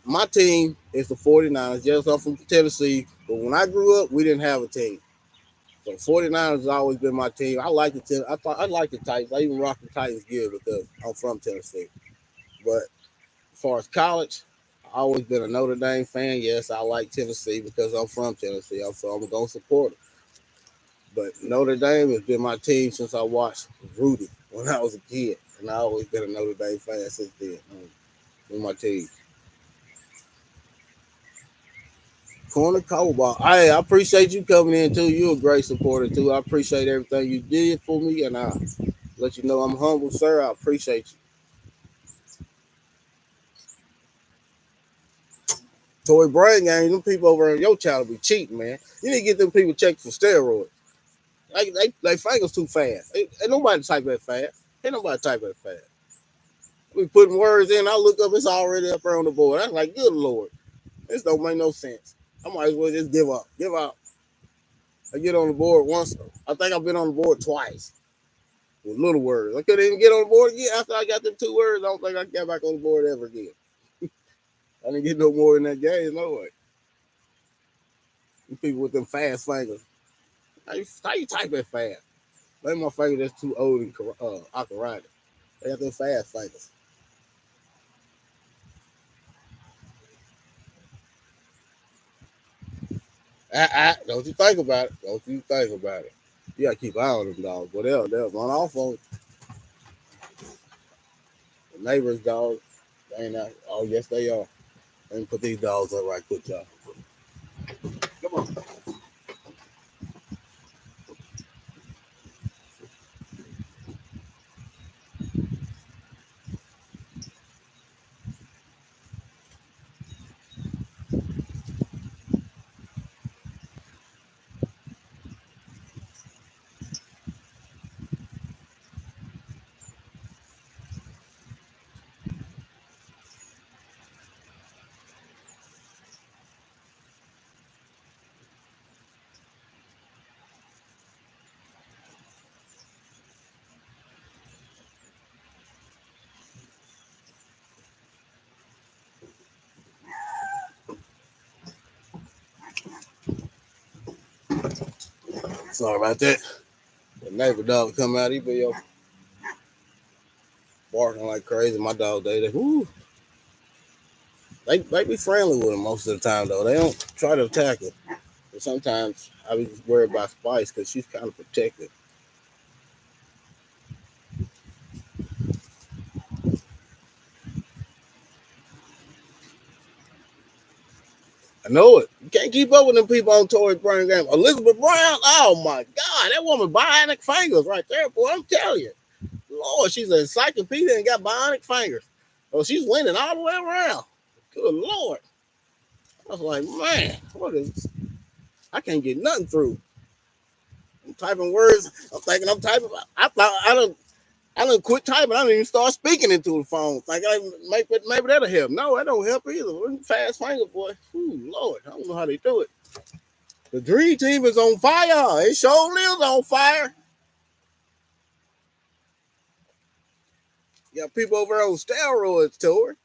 My team is the 49ers. Yes, I'm from Tennessee, but when I grew up, we didn't have a team. So 49ers has always been my team. I like the I like the Titans. I even rock the Titans gear because I'm from Tennessee. But as far as college, I always been a Notre Dame fan. Yes, I like Tennessee because I'm from Tennessee. So I'm gonna support it. But Notre Dame has been my team since I watched Rudy when I was a kid, and I always been a Notre Dame fan since then. Been my team. Corner Cobalt. Hey, I appreciate you coming in too. You're a great supporter too. I appreciate everything you did for me, and I let you know I'm humble, sir. I appreciate you. Toy Brain Gang, them people over on your channel be cheating, man. You need to get them people checked for steroids. They fingers too fast. Ain't nobody type that fast. Ain't nobody type that fast. We putting words in. I look up, it's already up there on the board. I'm like, good lord, this don't make no sense. I might as well just give up. Give up. I get on the board once. I think I've been on the board twice with little words. I couldn't even get on the board again after I got them 2 words. I don't think I got back on the board ever again. I didn't get no more in that game. No way. Them people with them fast fingers. How you type that fast? Maybe my finger that's too old and arthritic. They got them fast fingers. Don't you think about it. Don't you think about it. You gotta keep an eye on them dogs. But they'll run off on the neighbor's dogs. They ain't out. Oh, yes, they are. Let me put these dogs up right quick, y'all. Come on. Sorry about that. The neighbor dog come out, he be yo barking like crazy. My dog, they be friendly with him most of the time though. They don't try to attack him. But sometimes I be worried about Spice because she's kind of protected. I know it. You can't keep up with them people on Tory Brown game. Elizabeth Brown, oh my God, that woman bionic fingers right there, boy. I'm telling you, Lord, she's an encyclopedia and got bionic fingers. Oh, she's winning all the way around. Good Lord. I was like, man, what is? I can't get nothing through. I'm typing words. I'm thinking I'm typing. I thought I don't quit typing. I don't even start speaking into the phone. Like maybe that'll help. No, that don't help either. Fast finger, boy. Ooh, Lord, I don't know how they do it. The dream team is on fire. It sure is on fire. You got people over on steroids, Tor.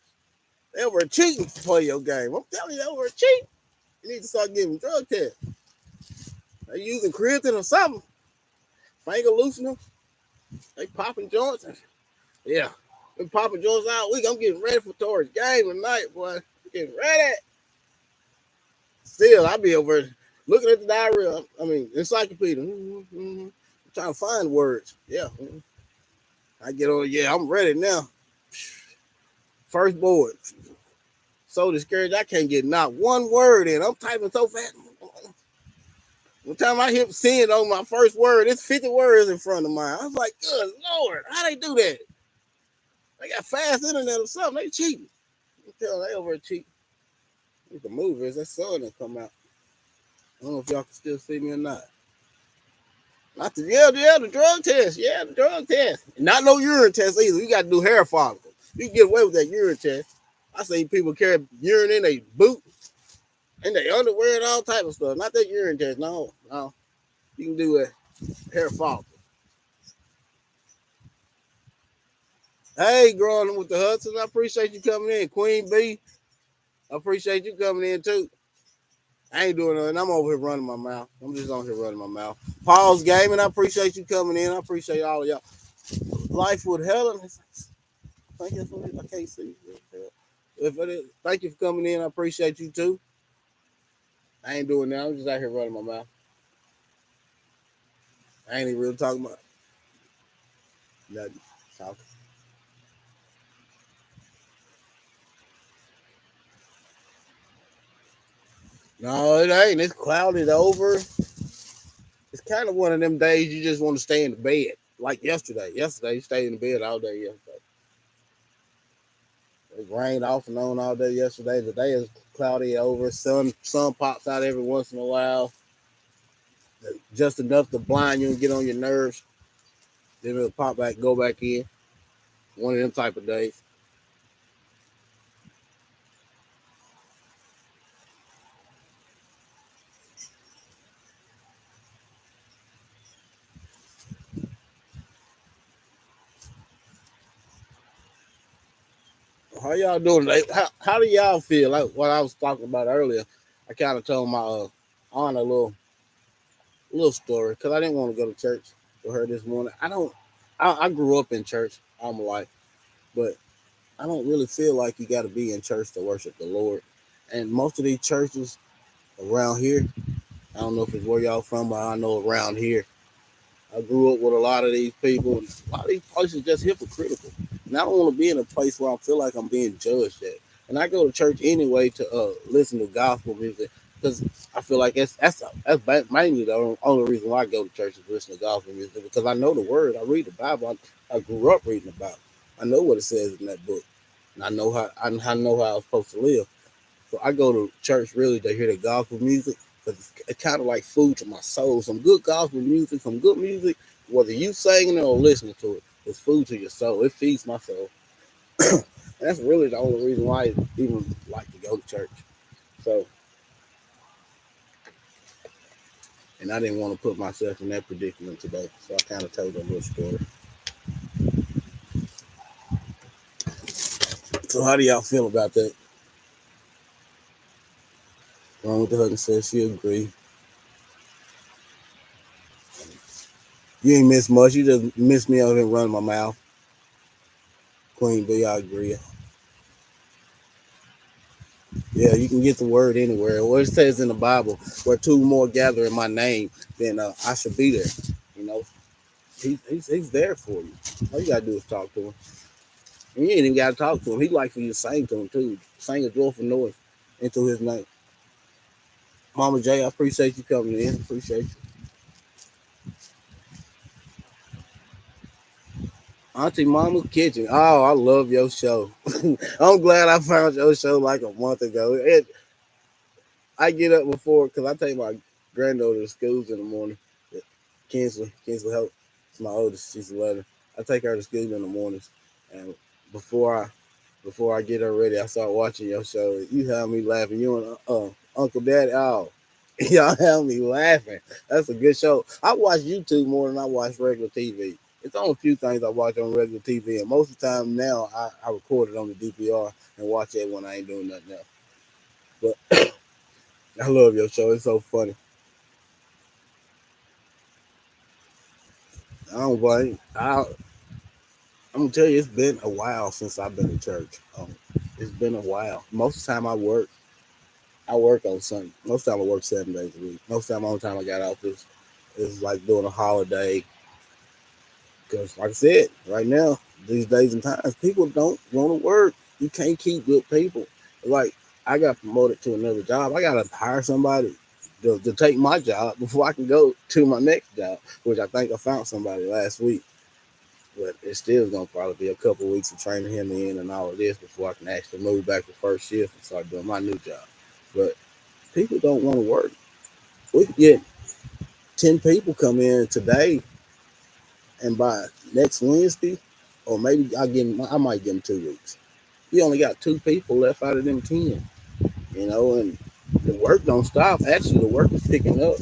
They over cheating to play your game. I'm telling you, they over cheating. You need to start giving drug tests. They using creatine or something. Finger loosening. They popping joints. Yeah. Been popping joints all week. I'm getting ready for Tor's game tonight, boy. Getting ready. Still, I be over looking at the diary. I mean, encyclopedia. I'm trying to find words. Yeah. I get on. Yeah, I'm ready now. First board. So discouraged, I can't get not one word in. I'm typing so fast. One time I hit send on my first word, it's 50 words in front of mine. I was like, good Lord, how they do that? They got fast internet or something. They cheating. I'm telling you, they over cheating. The movie is that sun that come out. I don't know if y'all can still see me or not. Not the the drug test. Yeah, the drug test. Not no urine test either. You got to do hair follicles. You can get away with that urine test. I see people carry urine in their boot, in their underwear, and all type of stuff. Not that urine test. No, no. You can do a hair follicle. Hey, growing with the Hudsons, I appreciate you coming in. Queen B, I appreciate you coming in too. I ain't doing nothing. I'm over here running my mouth. I'm just on here running my mouth. Paul's Gaming, I appreciate you coming in. I appreciate all of y'all. Life with Helen. I think that's what it is. I can't see. If it is, thank you for coming in. I appreciate you too. I ain't doing that. I'm just out here running my mouth. I ain't even really talking about nothing. Talking. No, it ain't. It's clouded over. It's kind of one of them days you just want to stay in the bed. Like yesterday. Yesterday, you stayed in the bed all day yesterday. It rained off and on all day yesterday. Today is cloudy over. Sun pops out every once in a while. Just enough to blind you and get on your nerves. Then it'll pop back, go back in. One of them type of days. How y'all doing today? How do y'all feel? Like what I was talking about earlier. I kind of told my aunt a little story because I didn't want to go to church with her this morning. I don't. I grew up in church all my life, but I don't really feel like you got to be in church to worship the Lord. And most of these churches around here, I don't know if it's where y'all from, but I know around here, I grew up with a lot of these people, and a lot of these places just hypocritical. And I don't want to be in a place where I feel like I'm being judged at. And I go to church anyway to listen to gospel music because I feel like that's mainly the only reason why I go to church is listen to gospel music because I know the word. I read the Bible. I grew up reading the Bible. I know what it says in that book, and I know how I'm supposed to live. So I go to church really to hear the gospel music because it's kind of like food to my soul. Some good gospel music, some good music, whether you singing it or listening to it, it's food to your soul. It feeds my soul. And that's really the only reason why I even like to go to church. So, and I didn't want to put myself in that predicament today. So I kind of told a little story. So how do y'all feel about that? Wrong with the husband says she agree. You ain't miss much. You just miss me out here running my mouth. Queen B, I agree. Yeah, you can get the word anywhere. What it says in the Bible, where two more gather in my name, then I should be there. You know, he's there for you. All you gotta do is talk to him. And you ain't even gotta talk to him. He like for you to sing to him too. Sing a joyful noise into his name. Mama J, I appreciate you coming in. Appreciate you. Auntie Mama's Kitchen. Oh, I love your show. I'm glad I found your show like a month ago. I get up before because I take my granddaughter to schools in the morning. Kinsley Hope. It's my oldest. She's 11. I take her to school in the mornings, and before I before I get her ready, I start watching your show. You have me laughing. You and Uncle Daddy. Oh, y'all have me laughing. That's a good show. I watch YouTube more than I watch regular TV. It's only a few things I watch on regular TV, and most of the time now I record it on the DVR and watch it when I ain't doing nothing else. But I love your show. It's so funny. I don't blame. I'm gonna tell you, it's been a while since I've been to church. It's been a while. Most of the time I work on Sunday. Most of the time I work 7 days a week. Most of the time I got off is like during a holiday. Because like I said, right now, these days and times, people don't want to work. You can't keep good people. Like I got promoted to another job. I gotta hire somebody to take my job before I can go to my next job, which I think I found somebody last week. But it's still gonna probably be a couple of weeks of training him in and all of this before I can actually move back to first shift and start doing my new job. But people don't want to work. We can get 10 people come in today, and by next Wednesday, or maybe I might give them 2 weeks. You only got 2 people left out of them 10, and the work don't stop. Actually, the work is picking up,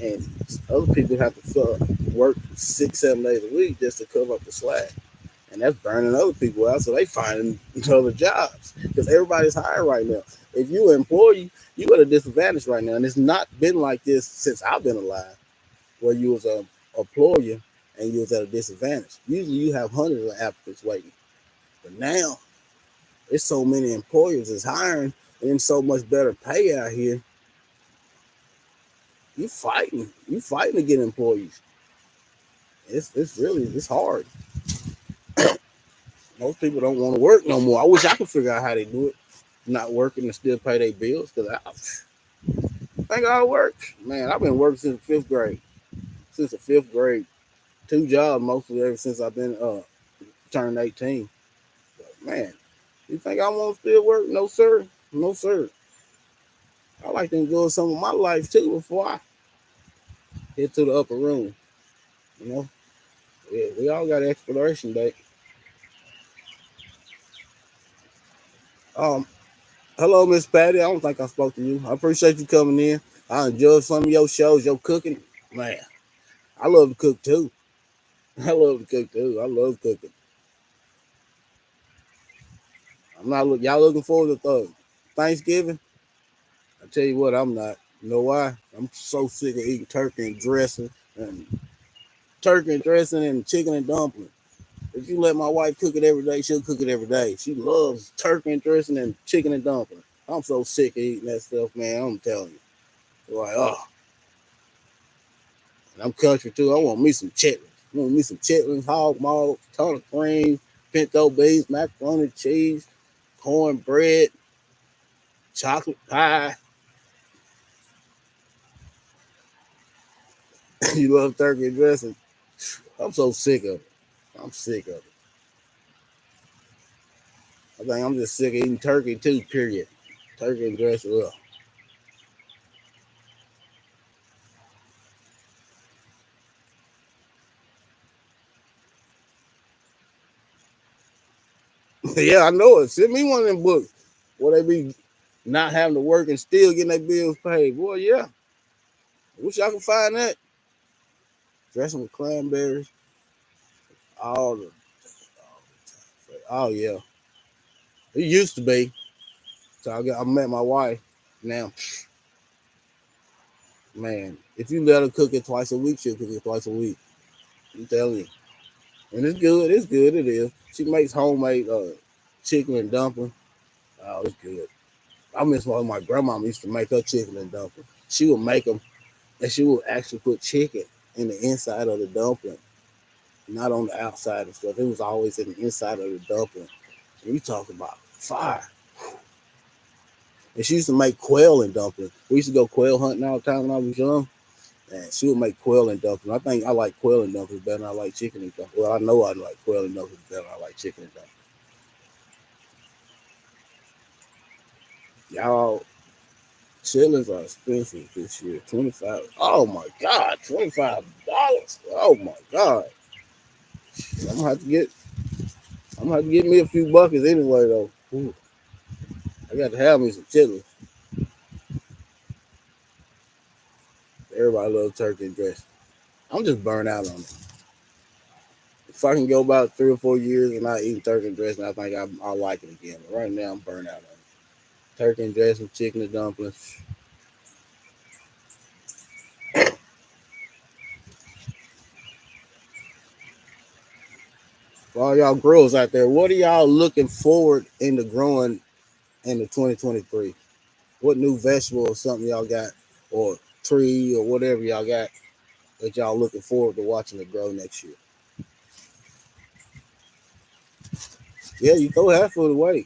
and other people have to work 6, 7 days a week just to cover up the slack. And that's burning other people out, so they finding other jobs because everybody's hiring right now. If you an employee, you at a disadvantage right now, and it's not been like this since I've been alive, where you was a employer and you was at a disadvantage. Usually, you have hundreds of applicants waiting, but now It's so many employers is hiring and so much better pay out here. You fighting to get employees. It's really it's hard. Most people don't want to work no more. I wish I could figure out how they do it. Not working and still pay their bills because I think I work. Man, I've been working since fifth grade. Since the fifth grade, two jobs mostly ever since I've been turned 18. But man, you think I want to still work? No sir, no sir. I like to enjoy some of my life too before I head to the upper room. You know, yeah, we all got expiration date. Um, Hello, Miss Patty. I don't think I spoke to you. I appreciate you coming in. I enjoyed some of your shows, your cooking. Man, I love to cook too. I love to cook too. I love cooking. I'm not look. Y'all looking forward to Thanksgiving? I tell you what, I'm not. You know why? I'm so sick of eating turkey and dressing and chicken and dumpling. If you let my wife cook it every day, she'll cook it every day. She loves turkey and dressing and chicken and dumpling. I'm so sick of eating that stuff, man. I'm telling you. Like, oh, and I'm country too. I want me some chitlins. I want me some chitlins, hog maw, ton of cream, pinto beans, macaroni cheese, cornbread, chocolate pie. You love turkey and dressing? I'm so sick of it. I'm sick of it. I think I'm just sick of eating turkey too. Period. Turkey and dressing. Ugh. Yeah, I know it. Send me one of them books where they be not having to work and still getting their bills paid. Boy, yeah. I wish I could find that. Dressing with cranberries. All the oh yeah. It used to be. So I met my wife. Now, man, if you let her cook it twice a week, she'll cook it twice a week. I'm telling you. And it's good. It's good. It is. She makes homemade chicken and dumpling. Oh, it's good. I miss when my grandma used to make her chicken and dumpling. She would make them, and she would actually put chicken in the inside of the dumpling, not on the outside and stuff. It was always in the inside of the dumpling. And you talk about fire. And she used to make quail and dumpling. We used to go quail hunting all the time when I was young. And she would make quail and dumpling. I think I like quail and dumplings better than I like chicken and dumplings. Well, I know I like quail and dumplings better than I like chicken and dumplings. Y'all, chitlins are expensive this year. 25. Oh my God, $25. Oh my God. I'm gonna have to get. I'm gonna have to get me a few buckets anyway though. Ooh, I got to have me some chitlins. Everybody loves turkey and dressing. I'm just burnt out on it. If I can go about 3 or 4 years and not eating turkey and dressing, I think I'll like it again. But right now, I'm burnt out on it. Turkey and dressing, chicken and dumplings. For all y'all growers out there, what are y'all looking forward into growing into 2023? What new vegetable or something y'all got, or tree or whatever y'all got that y'all looking forward to watching it grow next year? Yeah, you throw half of it away.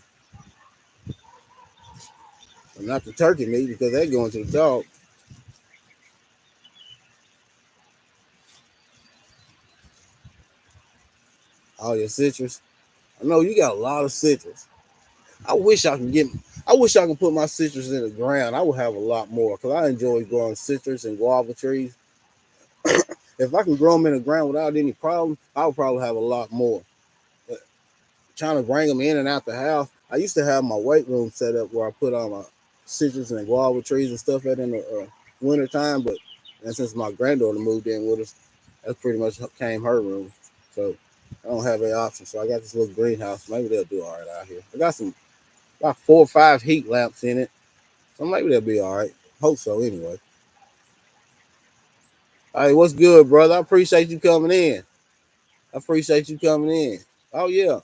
Not the turkey meat because they're going to the dog. All your citrus. I know you got a lot of citrus. I wish I can get. I wish I could put my citrus in the ground. I would have a lot more because I enjoy growing citrus and guava trees. If I can grow them in the ground without any problem, I would probably have a lot more. But trying to bring them in and out the house, I used to have my weight room set up where I put all my citrus and guava trees and stuff at in the winter time. But and since my granddaughter moved in with us, that's pretty much became her room. So I don't have any option. So I got this little greenhouse. Maybe they'll do all right out here. I got some about 4 or 5 heat lamps in it. So maybe they'll be all right. Hope so anyway. Hey, what's good, brother? I appreciate you coming in. I appreciate you coming in. Oh yeah.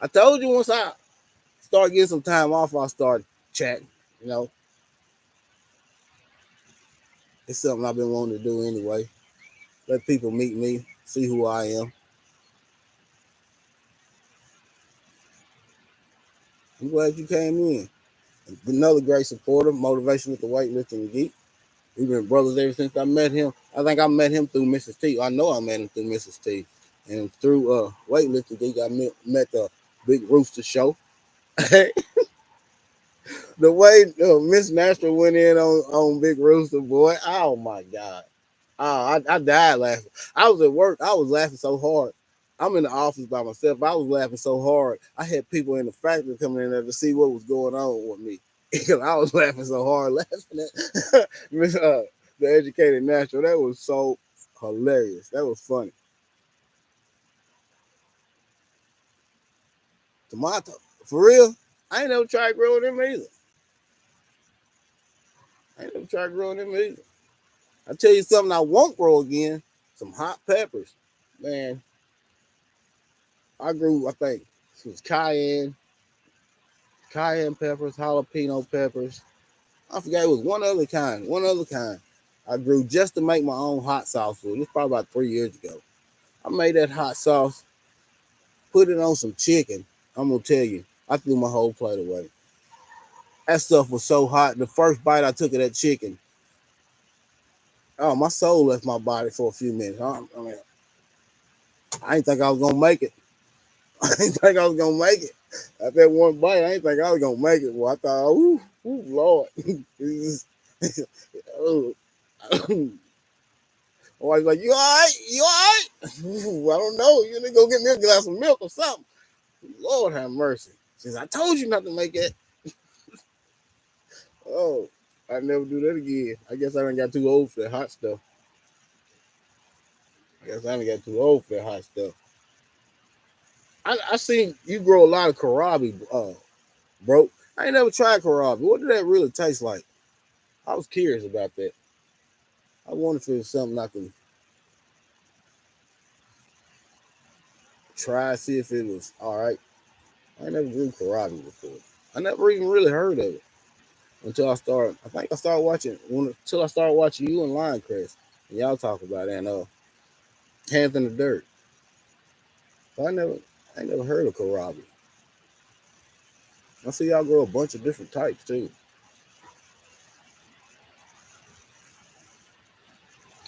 I told you once start getting some time off, I'll start chatting. You know, it's something I've been wanting to do anyway. Let people meet me, see who I am. I'm glad you came in. Another great supporter, motivation with the weightlifting geek. We've been brothers ever since I met him. I think I met him through Mrs. T. I know I met him through Mrs. T. And through weightlifting geek, I met the Big Rooster show. The way Miss Nashville went in on Big Rooster, boy. Oh my God. I died laughing. I was at work. I was laughing so hard. I'm in the office by myself. I was laughing so hard. I had people in the factory coming in there to see what was going on with me. Because I was laughing so hard, laughing at Miss the educated natural. That was so hilarious. That was funny. Tomato. For real? I ain't never tried growing them either. I ain't never tried growing them either. I tell you something I won't grow again. Some hot peppers. Man, I grew, I think, it was cayenne peppers, jalapeno peppers. I forgot it was one other kind. One other kind. I grew just to make my own hot sauce with. It was probably about 3 years ago. I made that hot sauce, put it on some chicken. I'm gonna tell you, I threw my whole plate away. That stuff was so hot. The first bite I took of that chicken, oh, my soul left my body for a few minutes. I mean, I didn't think I was gonna make it. I didn't think I was gonna make it. After that one bite, I didn't think I was gonna make it. Well, I thought, ooh, Lord. Oh. My wife's like, you all right? You all right? I don't know. You need to go get me a glass of milk or something. Lord have mercy. She says, I told you not to make it. Oh, I never do that again. I guess I done got too old for that hot stuff. I guess I done got too old for that hot stuff. I seen you grow a lot of kohlrabi, bro. I ain't never tried kohlrabi. What did that really taste like? I was curious about that. I wonder if it was something I can try, see if it was all right. I ain't never grew kohlrabi before. I never even really heard of it until I started. I think I started watching until I started watching you and Lioncrest, and y'all talk about it and Hands in the Dirt. But I never heard of kohlrabi. I see y'all grow a bunch of different types too.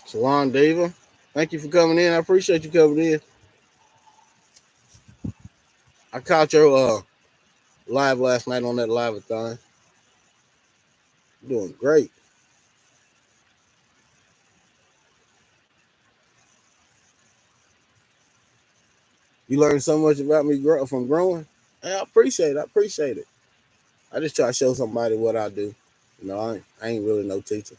Salon Diva, thank you for coming in. I appreciate you coming in. I caught your live last night on that live-a-thon. Doing great. You learned so much about me from growing. Hey, I appreciate it. I appreciate it. I just try to show somebody what I do. You know, I ain't really no teacher.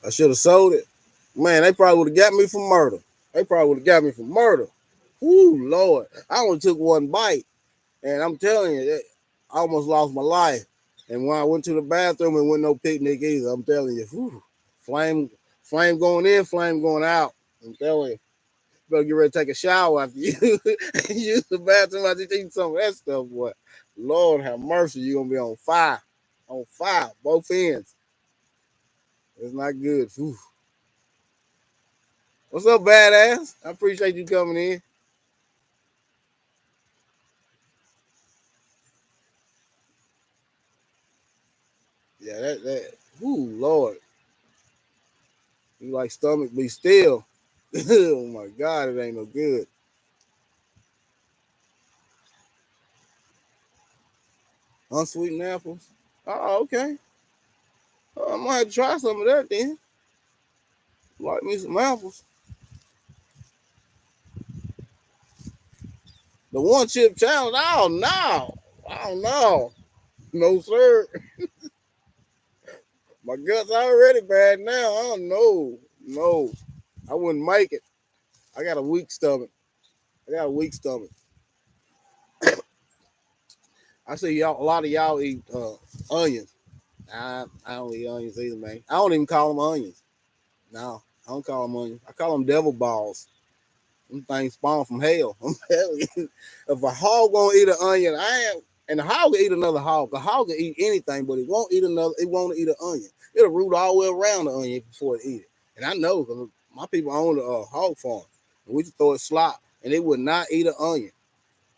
I should have sold it. Man, they probably would have got me for murder. They probably would have got me for murder. Whoo, Lord. I only took one bite. And I'm telling you, I almost lost my life. And when I went to the bathroom, it wasn't no picnic either. I'm telling you, whew, flame, flame going in, flame going out. I'm telling you, better get ready to take a shower after you use the bathroom after you eat some of that stuff, boy. Lord have mercy, you're gonna be on fire, both ends. It's not good. Whew. What's up, badass? I appreciate you coming in. Yeah, that. Ooh, Lord, you like stomach be still. Oh my God, it ain't no good. Unsweetened apples. Oh, okay. I might have to try some of that then. Like me some apples. The one chip challenge. Oh no. Oh no. No sir. My guts already bad now. Oh no. No. I wouldn't make it. I got a weak stomach. I got a weak stomach. I see y'all. A lot of y'all eat onions. I don't eat onions either, man. I don't even call them onions. No. don't call them onions. I call them devil balls. Them things spawn from hell. I'm telling you. If a hog gonna eat an onion, I am. And the hog will eat another hog. The hog will eat anything, but it won't eat another. It won't eat an onion. It'll root all the way around the onion before it eat it. And I know because my people own a hog farm. And we just throw it slop, and it would not eat an onion.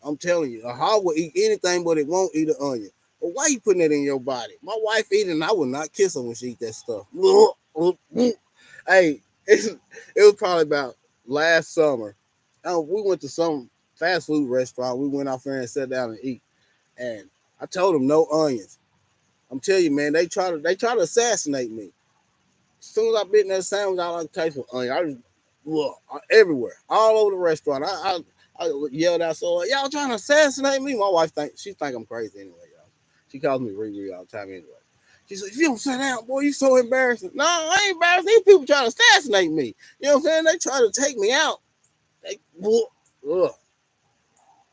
I'm telling you, a hog will eat anything, but it won't eat an onion. But why you putting that in your body? My wife eating, and I would not kiss her when she eat that stuff. Hey, it was probably about last summer. We went to some fast food restaurant. We went out there and sat down and eat. And I told them no onions. I'm telling you, man, they try to assassinate me. As soon as I bit in that sandwich, I like taste of onion. I just everywhere, all over the restaurant. I yelled out, so y'all trying to assassinate me? My wife think I'm crazy anyway, y'all. She calls me Riri all the time anyway. She said, if you don't sit down, boy, you so embarrassing. No, I ain't embarrassed. These people trying to assassinate me. You know what I'm saying? They try to take me out. They, ugh,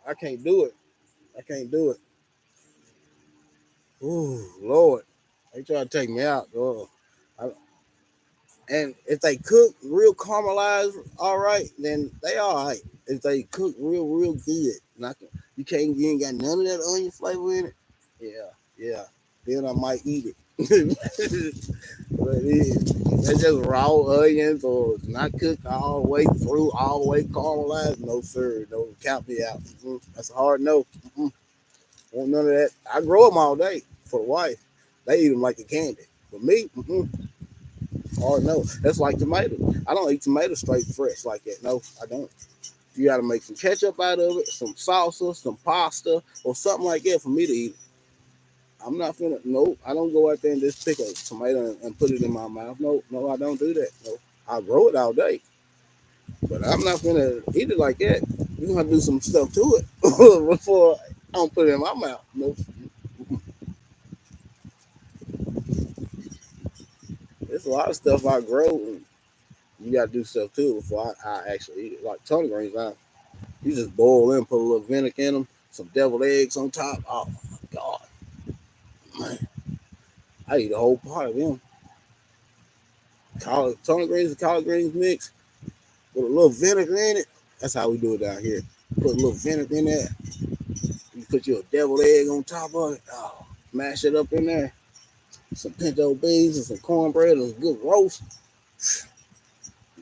I can't do it. I can't do it. Ooh, Lord. They try to take me out. I, and if they cook real caramelized, all right, then they all right. If they cook real good, you ain't got none of that onion flavor in it. Yeah, yeah. Then I might eat it. But it's just raw onions or not cooked all the way through, all the way caramelized. No sir, no count me out. That's a hard no. Want none of that. I grow them all day for the wife. They eat them like a candy. For me, hard no. That's like tomatoes. I don't eat tomatoes straight fresh like that. No, I don't. You got to make some ketchup out of it, some salsa, some pasta, or something like that for me to eat. I'm not gonna. No, I don't go out there and just pick a tomato and put it in my mouth. No, no, I don't do that. No, I grow it all day, but I'm not gonna eat it like that. You gonna have to do some stuff to it before I don't put it in my mouth. No, there's a lot of stuff I grow, and you got to do stuff to it before I actually eat it. Like turnip greens, you just boil them, put a little vinegar in them, some deviled eggs on top. Oh my god, man, I eat a whole pot of them. Turnip greens and collard greens mix with a little vinegar in it. That's how we do it down here. Put a little vinegar in there. You put your deviled egg on top of it. Oh, mash it up in there. Some pinto beans and some cornbread and a good roast.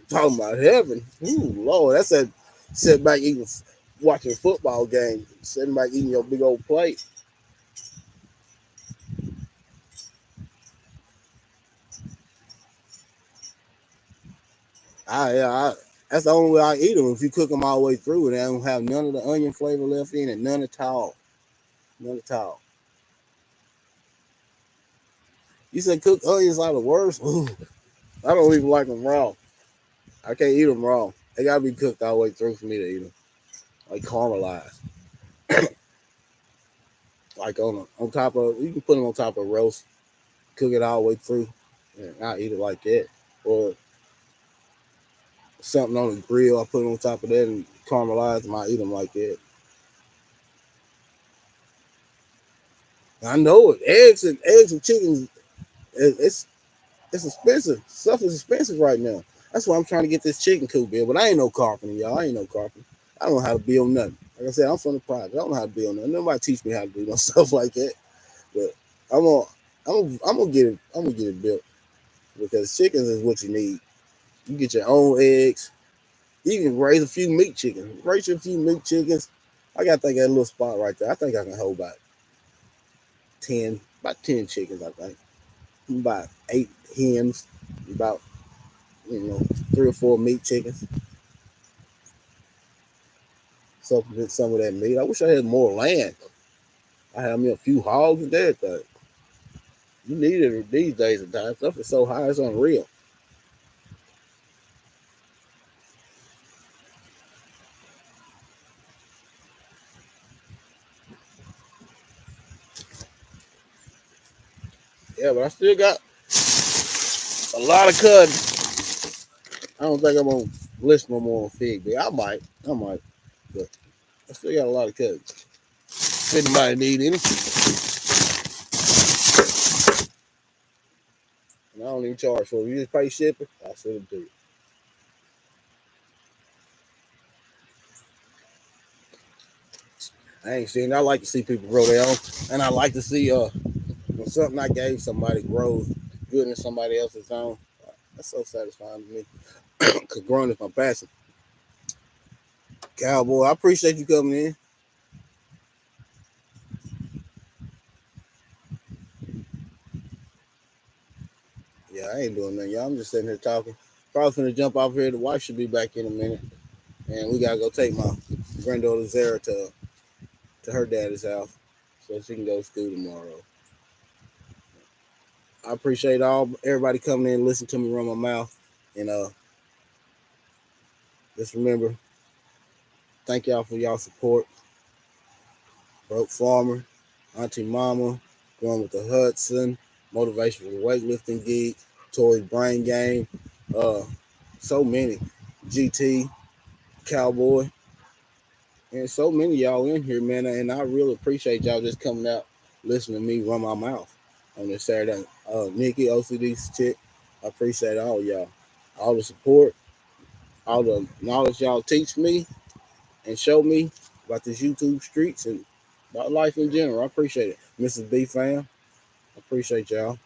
Talking about heaven. Ooh, Lord, that's that sit back eating, watching a football game, sitting back eating your big old plate. That's the only way I eat them. If you cook them all the way through, and they don't have none of the onion flavor left in it, none at all, none at all. You said cook onions are the worst. Ooh, I don't even like them raw. I can't eat them raw. They gotta be cooked all the way through for me to eat them. Like caramelized, like on top of you can put them on top of roast, cook it all the way through, and I eat it like that. Or something on the grill, I put it on top of that and caramelize them. I eat them like that. I know it. Eggs and chickens. It's it's expensive. Stuff is expensive right now. That's why I'm trying to get this chicken coop built. But I ain't no carpenter, y'all. I ain't no carpenter. I don't know how to build nothing. Like I said, I'm from the project. I don't know how to build nothing. Nobody teach me how to do no stuff like that. But I'm gonna, I'm gonna get it. I'm gonna get it built because chickens is what you need. You get your own eggs. You can raise a few meat chickens. Raise a few meat chickens. I got to think of that little spot right there. I think I can hold about 10 chickens. I think about 8 hens, about 3 or 4 meat chickens. Some of that meat. I wish I had more land. I have me a few hogs and that thing. You need it these days and times. Stuff is so high, it's unreal. Yeah, but I still got a lot of cousins. I don't think I'm gonna list no more on Fig, but I might, but I still got a lot of cousins. If anybody need any, and I don't even charge for it. You just pay shipping, I'll send them to you. I ain't seen. I like to see people grow their own, and I like to see when something I gave somebody grows good in somebody else's own. That's so satisfying to me. Cause growing is my passion. Cowboy, I appreciate you coming in. Yeah, I ain't doing nothing, y'all. I'm just sitting here talking. Probably finna jump off here. The wife should be back in a minute, and we gotta go take my granddaughter Zara to her daddy's house so she can go to school tomorrow. I appreciate all everybody coming in and listening to me run my mouth. And just remember, thank y'all for y'all support. Broke Farmer, Auntie Mama, going with the Hudson, Motivation for Weightlifting Geek, Toys Brain Game, uh, so many. GT, Cowboy, and so many of y'all in here, man. And I really appreciate y'all just coming out, listening to me run my mouth on this Saturday. Nikki, OCD's chick, I appreciate all y'all. All the support, all the knowledge y'all teach me and show me about this YouTube streets and about life in general. I appreciate it. Mrs. B fam, I appreciate y'all.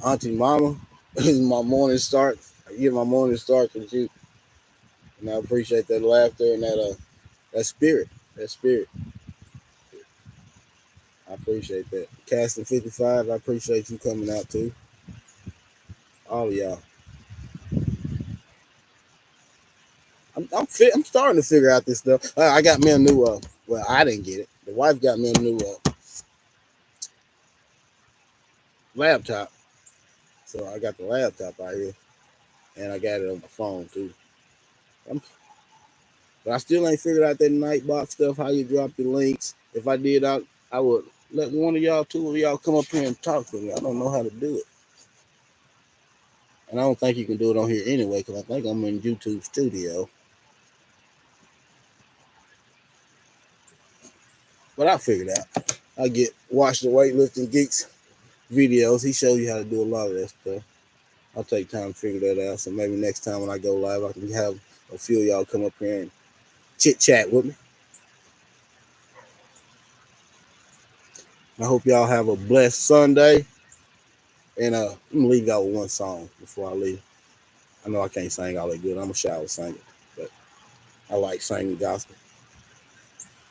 Auntie Mama, this is my morning start. I get my morning start with you. And I appreciate that laughter and that spirit. That spirit. I appreciate that. Casting 55, I appreciate you coming out too. All of y'all. I'm starting to figure out this stuff. I got me a new well, I didn't get it. The wife got me a new laptop. So I got the laptop out here and I got it on my phone too. I'm, but I still ain't figured out that Nightbox stuff, how you drop the links. If I did, I would let one of y'all, two of y'all come up here and talk to me. I don't know how to do it. And I don't think you can do it on here anyway, because I think I'm in YouTube Studio. But I figured out. I get Watch the Weightlifting Geeks videos. He shows you how to do a lot of that stuff. I'll take time to figure that out. So maybe next time when I go live, I can have a few of y'all come up here and chit chat with me. I hope y'all have a blessed Sunday. And I'm gonna leave y'all with one song before I leave. I know I can't sing all that good. I'm a shower singer, but I like singing gospel.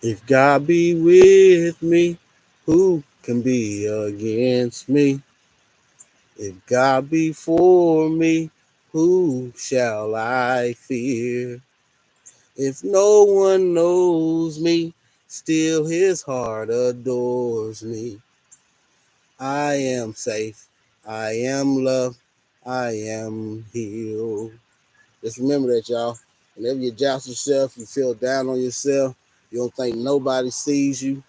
If God be with me, who can be against me? If God be for me, who shall I fear? If no one knows me, still his heart adores me. I am safe, I am loved, I am healed. Just remember that, y'all. Whenever you joust yourself, you feel down on yourself, you don't think nobody sees you,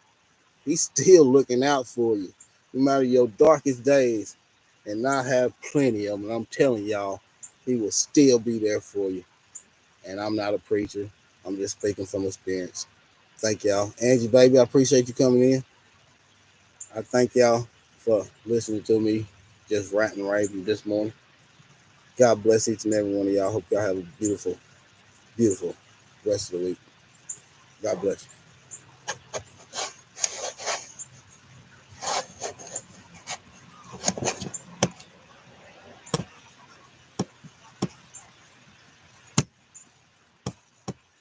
he's still looking out for you. No matter your darkest days, and I have plenty of them. I'm telling y'all, he will still be there for you. And I'm not a preacher. I'm just speaking from experience. Thank y'all. Angie, baby, I appreciate you coming in. I thank y'all for listening to me just ranting and raving this morning. God bless each and every one of y'all. Hope y'all have a beautiful, beautiful rest of the week. God bless you.